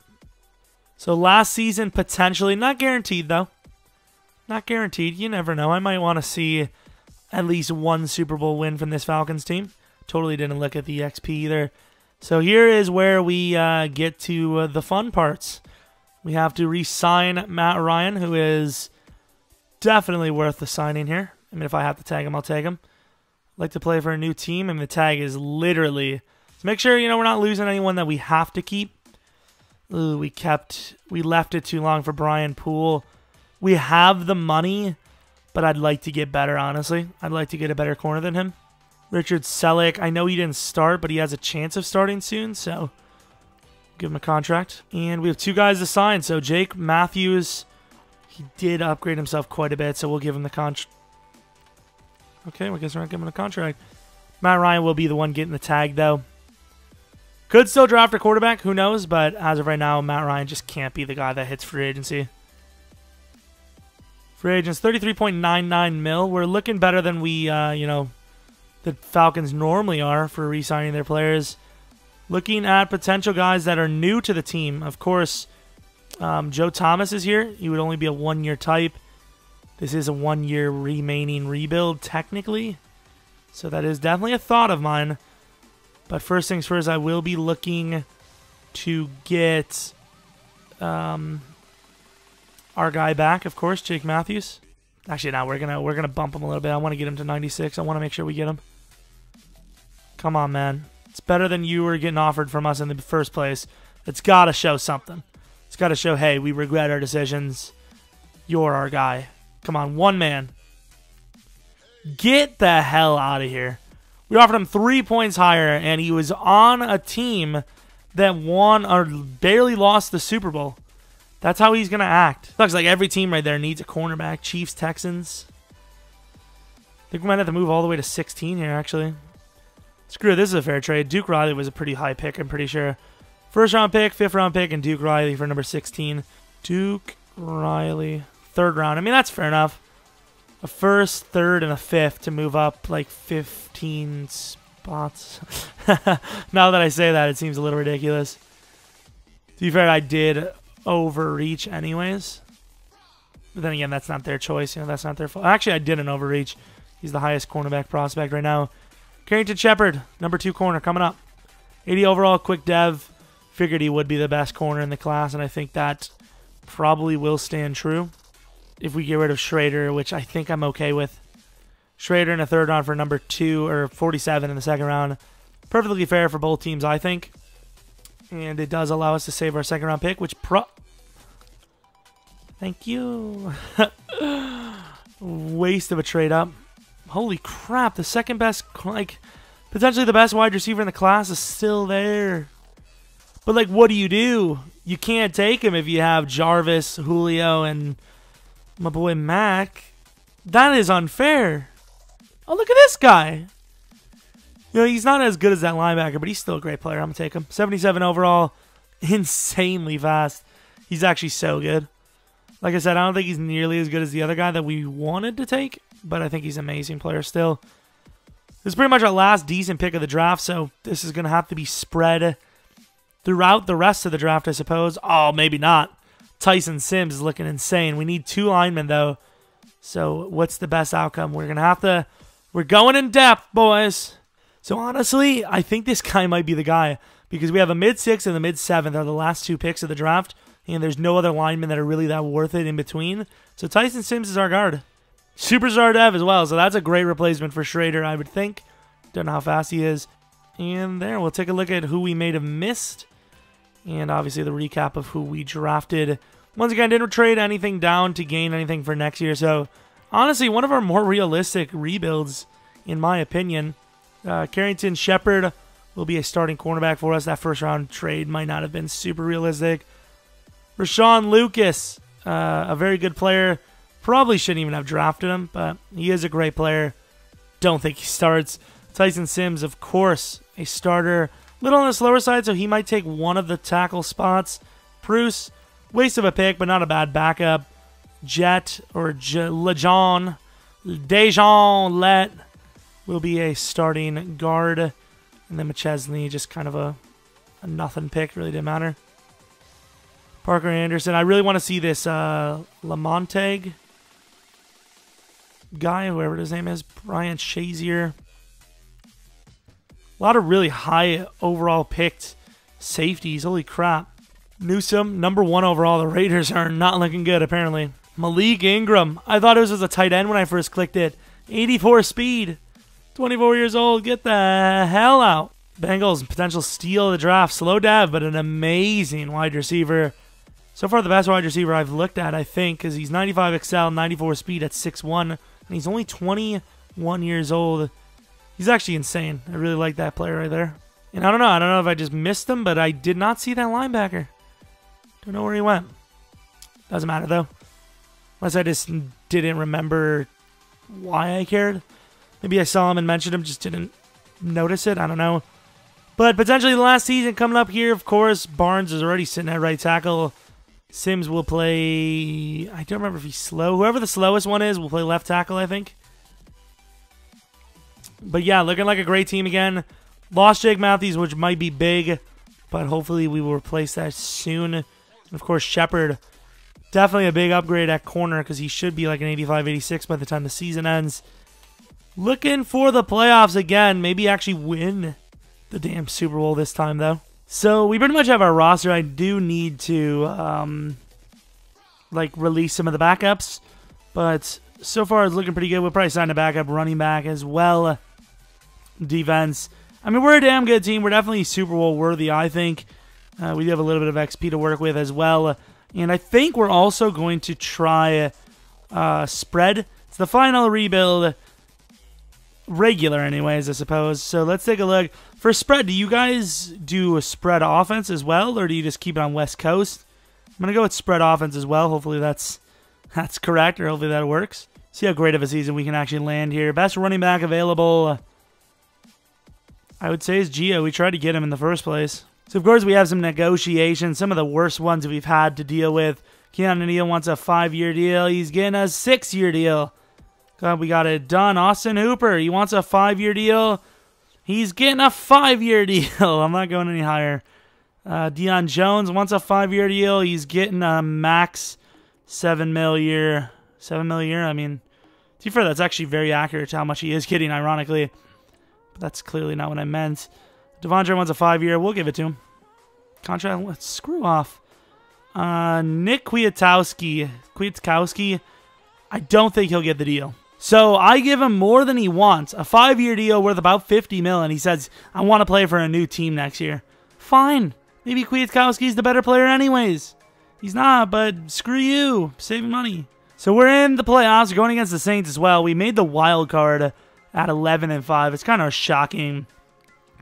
So last season, potentially, not guaranteed though. Not guaranteed. You never know. I might want to see at least one Super Bowl win from this Falcons team. Totally didn't look at the XP either. So here is where we get to the fun parts. We have to re-sign Matt Ryan, who is definitely worth the signing here. I mean, if I have to tag him, I'll tag him. I'd like to play for a new team, and the tag is literally to make sure, we're not losing anyone that we have to keep. Ooh, we left it too long for Brian Poole. We have the money, but I'd like to get better, honestly. I'd like to get a better corner than him. Richard Selleck, I know he didn't start, but he has a chance of starting soon, so give him a contract. And we have 2 guys to sign, so Jake Matthews, he did upgrade himself quite a bit, so we'll give him the contract. Okay, well, I guess we're not giving him a contract. Matt Ryan will be the one getting the tag, though. Could still draft a quarterback, who knows, but as of right now, Matt Ryan just can't be the guy that hits free agency. Free agents, 33.99 mil. We're looking better than we, the Falcons normally are for re-signing their players. Looking at potential guys that are new to the team. Of course, Joe Thomas is here. He would only be a 1-year type. This is a 1-year remaining rebuild, technically. So that is definitely a thought of mine. But first things first, I will be looking to get our guy back, of course, Jake Matthews. Actually, no, we're gonna bump him a little bit. I want to get him to 96. I want to make sure we get him. Come on, man. It's better than you were getting offered from us in the first place. It's got to show something. It's got to show, hey, we regret our decisions. You're our guy. Come on, one man. Get the hell out of here. We offered him 3 points higher, and he was on a team that won or barely lost the Super Bowl. That's how he's going to act. Looks like every team right there needs a cornerback. Chiefs, Texans. I think we might have to move all the way to 16 here, actually. Screw it, this is a fair trade. Duke Riley was a pretty high pick, I'm pretty sure. 1st round pick, 5th round pick, and Duke Riley for number 16. Duke Riley, 3rd round. I mean, that's fair enough. A 1st, 3rd, and a 5th to move up like 15 spots. Now that I say that, it seems a little ridiculous. To be fair, I did overreach anyways. But then again, that's not their choice. That's not their fault. Actually, I didn't overreach. He's the highest cornerback prospect right now. Carrington Shepard, number 2 corner, coming up. 80 overall, quick dev. Figured he would be the best corner in the class, and I think that probably will stand true. If we get rid of Schrader, which I think I'm okay with. Schrader in a 3rd round for number 2, or 47 in the 2nd round. Perfectly fair for both teams, I think. And it does allow us to save our 2nd round pick, which Thank you. Waste of a trade up. Holy crap, the 2nd best, potentially the best wide receiver in the class is still there. But, what do? You can't take him if you have Jarvis, Julio, and my boy Mac. That is unfair. Oh, look at this guy. He's not as good as that linebacker, but he's still a great player. I'm going to take him. 77 overall. Insanely fast. He's actually so good. Like I said, I don't think he's nearly as good as the other guy that we wanted to take, but I think he's an amazing player still. This is pretty much our last decent pick of the draft, so this is going to have to be spread throughout the rest of the draft, I suppose. Oh, maybe not. Tyson Sims is looking insane. We need 2 linemen, though. So what's the best outcome? We're going to have to... We're going in depth, boys. So honestly, I think this guy might be the guy because we have a mid-6th and the mid-7th are the last 2 picks of the draft, and there's no other linemen that are really that worth it in between. So Tyson Sims is our guard. Superstar dev as well, so that's a great replacement for Schrader, I would think. Don't know how fast he is. And there, we'll take a look at who we may have missed. And obviously the recap of who we drafted. Once again, didn't trade anything down to gain anything for next year, so honestly, one of our more realistic rebuilds, in my opinion. Carrington Shepard will be a starting cornerback for us. That first-round trade might not have been super realistic. Rashawn Lucas, a very good player. Probably shouldn't even have drafted him, but he is a great player. Don't think he starts. Tyson Sims, of course, a starter. Little on the slower side, so he might take one of the tackle spots. Bruce, waste of a pick, but not a bad backup. Jet or Dejon Lett will be a starting guard. And then McChesney, just kind of a nothing pick. Really didn't matter. Parker Anderson. I really want to see this Lamontag guy, whoever his name is. Brian Shazier. A lot of really high overall picked safeties. Holy crap. Newsome, number 1 overall. The Raiders are not looking good, apparently. Malik Ingram. I thought it was a tight end when I first clicked it. 84 speed. 24 years old. Get the hell out. Bengals, potential steal of the draft. Slow dev, but an amazing wide receiver. So far, the best wide receiver I've looked at, I think, because he's 95 XL, 94 speed at 6'1", and he's only 21 years old. He's actually insane. I really like that player right there. And I don't know if I just missed him, but I did not see that linebacker. Don't know where he went. Doesn't matter, though. Unless I just didn't remember why I cared. Maybe I saw him and mentioned him, just didn't notice it. I don't know. But potentially the last season coming up here, of course. Barnes is already sitting at right tackle. Sims will play... I don't remember if he's slow. Whoever the slowest one is will play left tackle, I think. But yeah, looking like a great team again. Lost Jake Matthews, which might be big, but hopefully we will replace that soon. And of course, Shepard, definitely a big upgrade at corner because he should be like an 85-86 by the time the season ends. Looking for the playoffs again. Maybe actually win the damn Super Bowl this time, though. So we pretty much have our roster. I do need to release some of the backups, but so far it's looking pretty good. We'll probably sign a backup running back as well. Defense. I mean, we're a damn good team. We're definitely Super Bowl worthy, I think. We do have a little bit of XP to work with as well. And I think we're also going to try spread. It's the final rebuild. Regular anyways, I suppose. So let's take a look. For spread, do you guys do a spread offense as well, or do you just keep it on West Coast? I'm going to go with spread offense as well. Hopefully that's correct, or hopefully that works. See how great of a season we can actually land here. Best running back available, I would say, is Gio. We tried to get him in the first place. So, of course, we have some negotiations, some of the worst ones we've had to deal with. Keanu Neal wants a 5-year deal. He's getting a 6-year deal. God, we got it done. Austin Hooper, he wants a 5-year deal. He's getting a 5-year deal. I'm not going any higher. Deion Jones wants a 5-year deal. He's getting a max $7 million year. $7 million year? I mean, to be fair, that's actually very accurate to how much he is getting, ironically. But that's clearly not what I meant. Devonta wants a 5-year. We'll give it to him. Contract, screw off. Nick Kwiatkowski, I don't think he'll get the deal. So I give him more than he wants. A 5-year deal worth about $50 million. And he says, I want to play for a new team next year. Fine. Maybe Kwiatkowski's the better player anyways. He's not, but screw you. Saving money. So we're in the playoffs. We're going against the Saints as well. We made the wild card at 11-5. It's kind of shocking.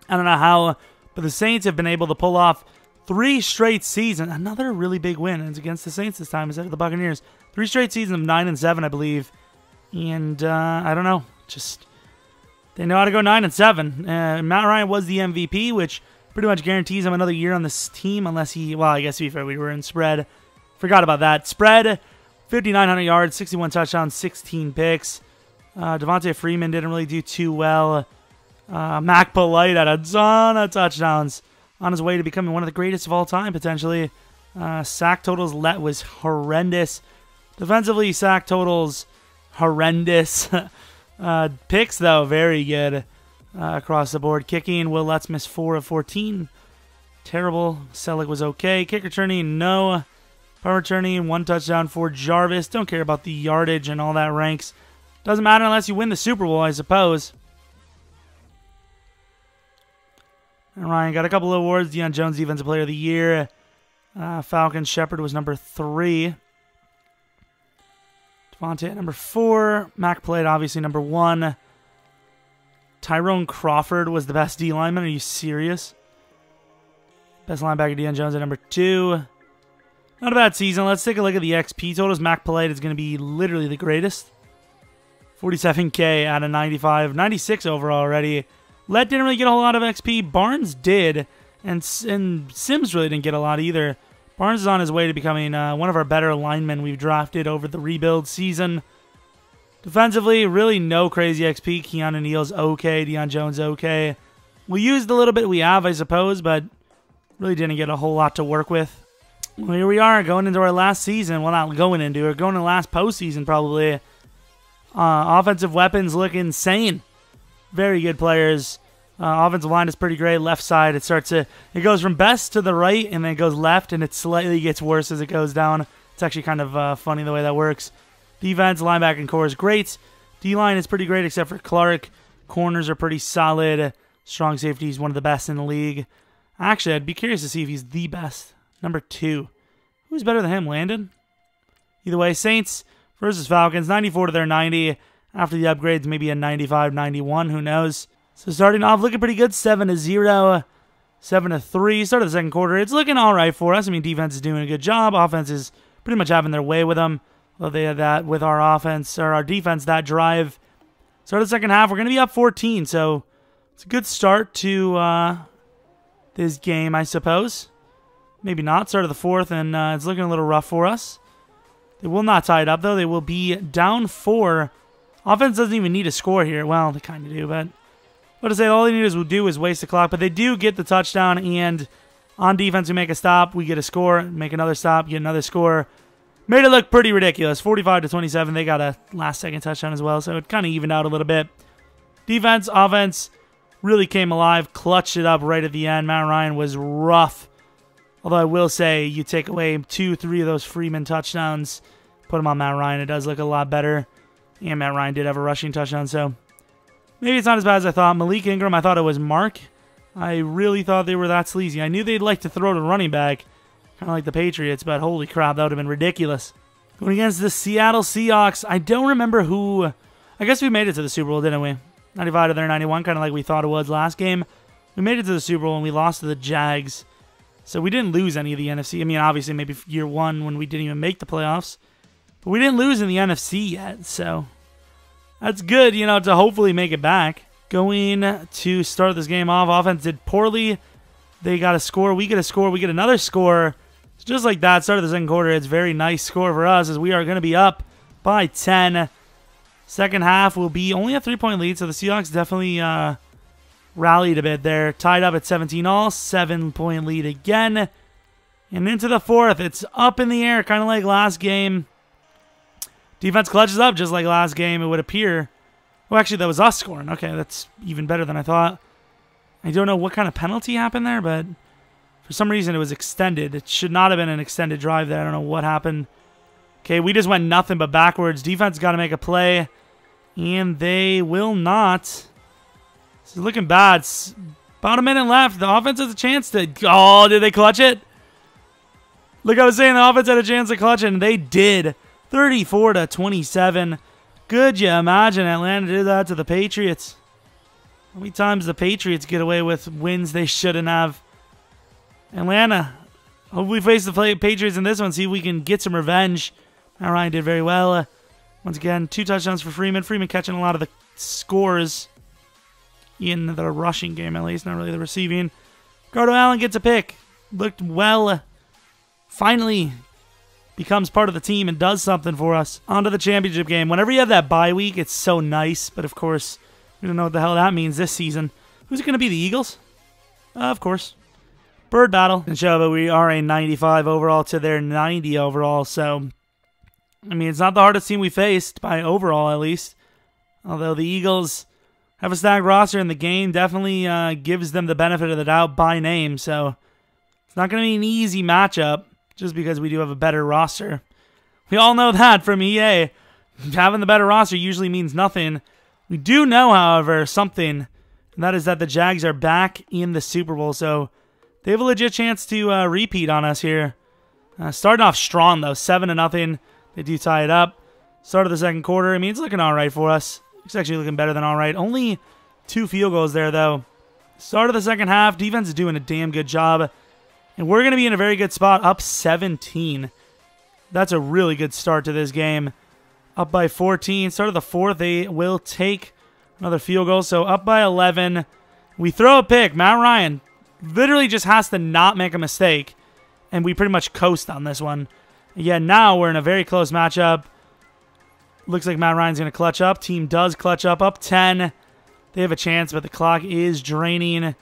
I don't know how, but the Saints have been able to pull off 3 straight seasons. Another really big win. It's against the Saints this time instead of the Buccaneers. 3 straight seasons of 9-7, I believe. And I don't know. Just they know how to go 9-7. Matt Ryan was the MVP, which pretty much guarantees him another year on this team, unless he. Well, I guess to be fair, we were in spread. Forgot about that. Spread, 5,900 yards, 61 touchdowns, 16 picks. Devonta Freeman didn't really do too well. Mac Polite had a ton of touchdowns on his way to becoming one of the greatest of all time, potentially. Sack totals was horrendous. Defensively, sack totals horrendous. Picks, though, very good across the board. Kicking, Will Lutz missed 4 of 14. Terrible. Selleck was okay. Kick returning, no. Punt returning, 1 touchdown for Jarvis. Don't care about the yardage and all that ranks. Doesn't matter unless you win the Super Bowl, I suppose. And Ryan got a couple of awards. Deion Jones, Defensive Player of the Year. Falcons, Shepard was number 3. Devonta at number 4. Mac played obviously number 1. Tyrone Crawford was the best D lineman. Are you serious? Best linebacker, Julio Jones at number 2. Not a bad season. Let's take a look at the XP totals. Mac Polite is going to be literally the greatest. 47K out of 95. 96 overall already. Lett didn't really get a whole lot of XP. Barnes did. And Sims really didn't get a lot either. Barnes is on his way to becoming one of our better linemen we've drafted over the rebuild season. Defensively, really no crazy XP. Keanu Neal's okay. Deion Jones okay. We used the little bit we have, I suppose, but really didn't get a whole lot to work with. Well, here we are going into our last season. Well, not going into it. Going to the last postseason, probably. Offensive weapons look insane. Very good players. Offensive line is pretty great. Left side, it goes from best to the right, and then it goes left, and it slightly gets worse as it goes down. It's actually kind of funny the way that works. Defense, linebacking core is great. D-line is pretty great except for Clark. Corners are pretty solid. Strong safety is one of the best in the league. Actually, I'd be curious to see if he's the best. Number 2. Who's better than him, Landon? Either way, Saints versus Falcons. 94 to their 90. After the upgrades, maybe a 95, 91. Who knows? So starting off looking pretty good. 7-0. 7-3. Start of the second quarter. It's looking all right for us. I mean, defense is doing a good job. Offense is pretty much having their way with them. Well, they had that with our offense, or our defense, that drive. Start of the second half, we're going to be up 14, so it's a good start to this game, I suppose. Maybe not. Start of the fourth, and it's looking a little rough for us. They will not tie it up, though. They will be down 4. Offense doesn't even need a score here. Well, they kind of do, but what to say, all they need to do is waste the clock. But they do get the touchdown, and on defense, we make a stop. We get a score, make another stop, get another score. Made it look pretty ridiculous. 45 to 27. They got a last-second touchdown as well, so it kind of evened out a little bit. Defense, offense really came alive, clutched it up right at the end. Matt Ryan was rough. Although I will say, you take away 2, 3 of those Freeman touchdowns, put them on Matt Ryan, it does look a lot better. And Matt Ryan did have a rushing touchdown, so maybe it's not as bad as I thought. Malik Ingram, I thought it was Mark. I really thought they were that sleazy. I knew they'd like to throw to running back, kind of like the Patriots, but holy crap, that would have been ridiculous. Going against the Seattle Seahawks, I don't remember who. I guess we made it to the Super Bowl, didn't we? 95 to their 91, kind of like we thought it was last game. We made it to the Super Bowl and we lost to the Jags. So we didn't lose any of the NFC. I mean, obviously, maybe year 1 when we didn't even make the playoffs. But we didn't lose in the NFC yet, so that's good, you know, to hopefully make it back. Going to start this game off, offense did poorly. They got a score. We get a score. We get another score. Just like that, start of the second quarter, it's a very nice score for us as we are going to be up by 10. Second half will be only a 3-point lead, so the Seahawks definitely rallied a bit there. Tied up at 17 all, 7-point lead again. And into the fourth, it's up in the air, kind of like last game. Defense clutches up just like last game, it would appear. Well, actually, that was us scoring. Okay, that's even better than I thought. I don't know what kind of penalty happened there, but for some reason, it was extended. It should not have been an extended drive there. I don't know what happened. Okay, we just went nothing but backwards. Defense got to make a play, and they will not. This is looking bad. It's about a minute left. The offense has a chance to... Oh, did they clutch it? Look, I was saying the offense had a chance to clutch it, and they did. 34 to 27. Could you imagine Atlanta did that to the Patriots? How many times the Patriots get away with wins they shouldn't have? Atlanta, hopefully face the Patriots in this one, see if we can get some revenge. Matt Ryan did very well. Once again, 2 touchdowns for Freeman. Freeman catching a lot of the scores in the rushing game, at least, not really the receiving. Gardo Allen gets a pick. Looked well. Finally becomes part of the team and does something for us. On to the championship game. Whenever you have that bye week, it's so nice, but of course, we don't know what the hell that means this season. Who's it going to be, the Eagles? Of course. Bird battle. And show that we are a 95 overall to their 90 overall. So, I mean, it's not the hardest team we faced, by overall at least. Although the Eagles have a stacked roster and the game definitely gives them the benefit of the doubt by name. So, it's not going to be an easy matchup just because we do have a better roster. We all know that from EA. Having the better roster usually means nothing. We do know, however, something, and that is that the Jags are back in the Super Bowl. So, they have a legit chance to repeat on us here. Starting off strong, though. 7-0. They do tie it up. Start of the second quarter. I mean, it's looking all right for us. It's actually looking better than all right. Only 2 field goals there, though. Start of the second half. Defense is doing a damn good job. And we're going to be in a very good spot, up 17. That's a really good start to this game. Up by 14. Start of the fourth, they will take another field goal. So up by 11. We throw a pick. Matt Ryan literally just has to not make a mistake. And we pretty much coast on this one. Yeah, now we're in a very close matchup. Looks like Matt Ryan's going to clutch up. Team does clutch up 10. They have a chance, but the clock is draining.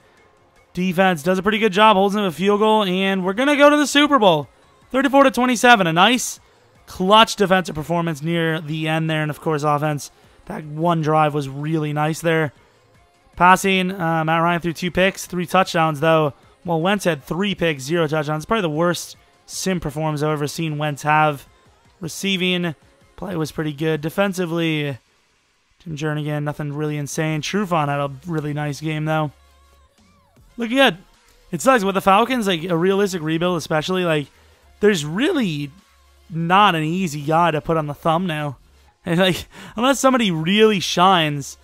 Defense does a pretty good job, holds them a field goal, and we're going to go to the Super Bowl. 34-27, a nice clutch defensive performance near the end there, and of course offense. That one drive was really nice there. Passing, Matt Ryan threw 2 picks, 3 touchdowns though. Well, Wentz had 3 picks, 0 touchdowns. Probably the worst sim performance I've ever seen Wentz have. Receiving, play was pretty good. Defensively, Jim Jernigan, nothing really insane. Trufant had a really nice game though. Looking good. It sucks with the Falcons, like a realistic rebuild especially, like there's really not an easy guy to put on the thumbnail. And like unless somebody really shines,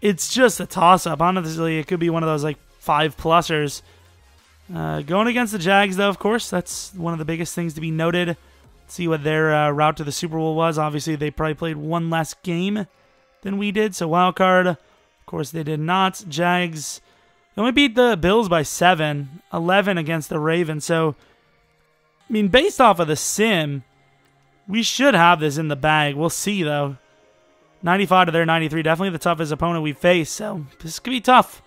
it's just a toss-up. Honestly, it could be one of those like 5-plussers. Going against the Jags, though, of course, that's one of the biggest things to be noted. Let's see what their route to the Super Bowl was. Obviously, they probably played 1 less game than we did, so wild card. Of course, they did not. Jags, they only beat the Bills by 7, 11 against the Ravens. So, I mean, based off of the sim, we should have this in the bag. We'll see, though. 95 to their 93, definitely the toughest opponent we faced, so this could be tough.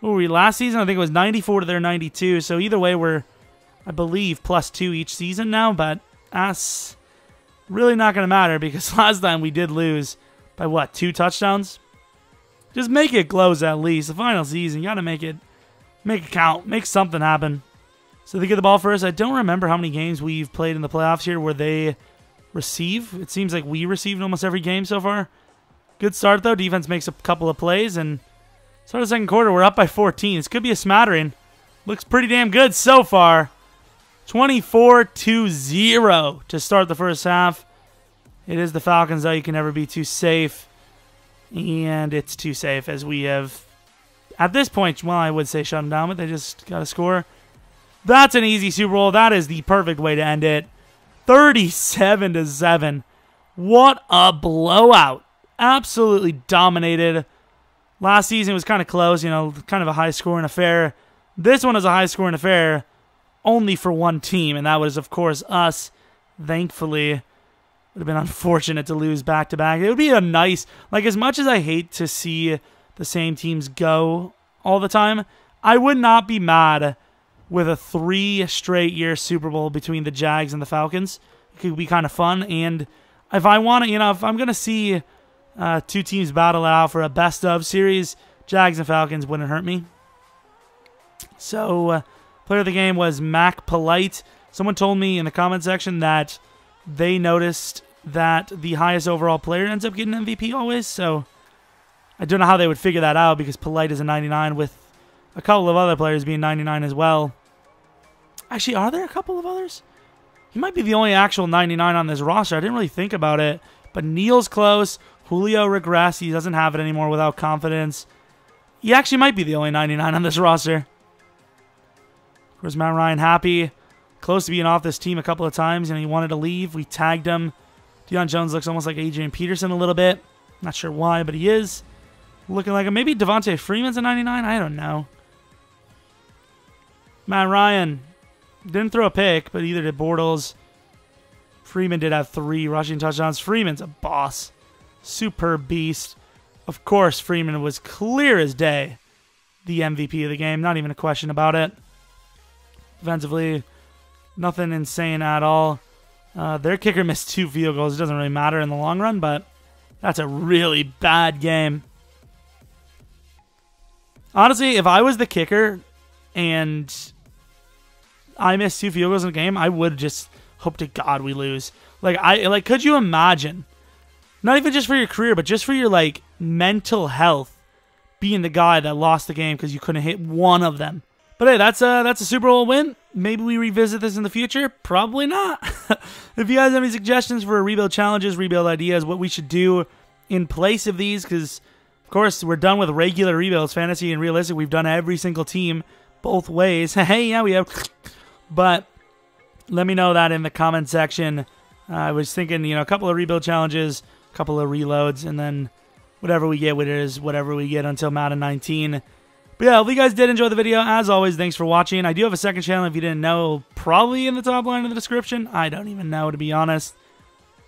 What were we last season? I think it was 94 to their 92. So either way, we're, I believe, +2 each season now. But that's really not going to matter because last time we did lose by, what, 2 touchdowns? Just make it close at least. The final season, you got to make it count. Make something happen. So they get the ball first. I don't remember how many games we've played in the playoffs here where they receive. It seems like we received almost every game so far. Good start, though. Defense makes a couple of plays and start of the second quarter, we're up by 14. This could be a smattering. Looks pretty damn good so far. 24-0 to start the first half. It is the Falcons, though. You can never be too safe. And it's too safe as we have, at this point, well, I would say shut them down, but they just got to score. That's an easy Super Bowl. That is the perfect way to end it. 37-7. What a blowout. Absolutely dominated. Last season was kind of close, you know, kind of a high-scoring affair. This one is a high-scoring affair only for one team, and that was, of course, us. Thankfully, it would have been unfortunate to lose back-to-back. It would be a nice, like, as much as I hate to see the same teams go all the time, I would not be mad with a 3-straight-year Super Bowl between the Jags and the Falcons. It could be kind of fun, and if I want to, you know, if I'm going to see 2 teams battle it out for a best-of series, Jags and Falcons wouldn't hurt me. So, player of the game was Mac Polite. Someone told me in the comment section that they noticed that the highest overall player ends up getting MVP always, so I don't know how they would figure that out because Polite is a 99 with a couple of other players being 99 as well. Actually, are there a couple of others? He might be the only actual 99 on this roster. I didn't really think about it, but Neal's close. Julio regressed. He doesn't have it anymore without confidence. He actually might be the only 99 on this roster. Of course, Matt Ryan happy. Close to being off this team a couple of times, and he wanted to leave. We tagged him. Deion Jones looks almost like Adrian Peterson a little bit. Not sure why, but he is looking like him. Maybe Devonta Freeman's a 99? I don't know. Matt Ryan didn't throw a pick, but either did Bortles. Freeman did have 3 rushing touchdowns. Freeman's a boss. Superb beast. Of course, Freeman was clear as day the MVP of the game. Not even a question about it. Defensively, nothing insane at all. Their kicker missed 2 field goals. It doesn't really matter in the long run, but that's a really bad game. Honestly, if I was the kicker and I missed 2 field goals in a game, I would just hope to God we lose. Like, could you imagine? Not even just for your career, but just for your, like, mental health, being the guy that lost the game because you couldn't hit one of them. But hey, that's a Super Bowl win. Maybe we revisit this in the future. Probably not. If you guys have any suggestions for rebuild challenges, rebuild ideas, what we should do in place of these, because of course we're done with regular rebuilds, fantasy and realistic. We've done every single team both ways. Hey, yeah, we have. But let me know that in the comment section. I was thinking, a couple of rebuild challenges, a couple of reloads, and then whatever we get, whatever we get until Madden 19. But yeah, if you guys did enjoy the video, as always, thanks for watching. I do have a second channel if you didn't know, probably in the top line of the description. I don't even know, to be honest.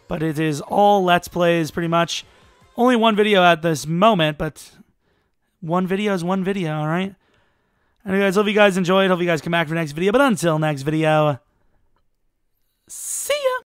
But it is all Let's Plays, pretty much. Only one video at this moment, but one video is one video, alright? Anyways, hope you guys enjoyed. Hope you guys come back for the next video. But until next video, see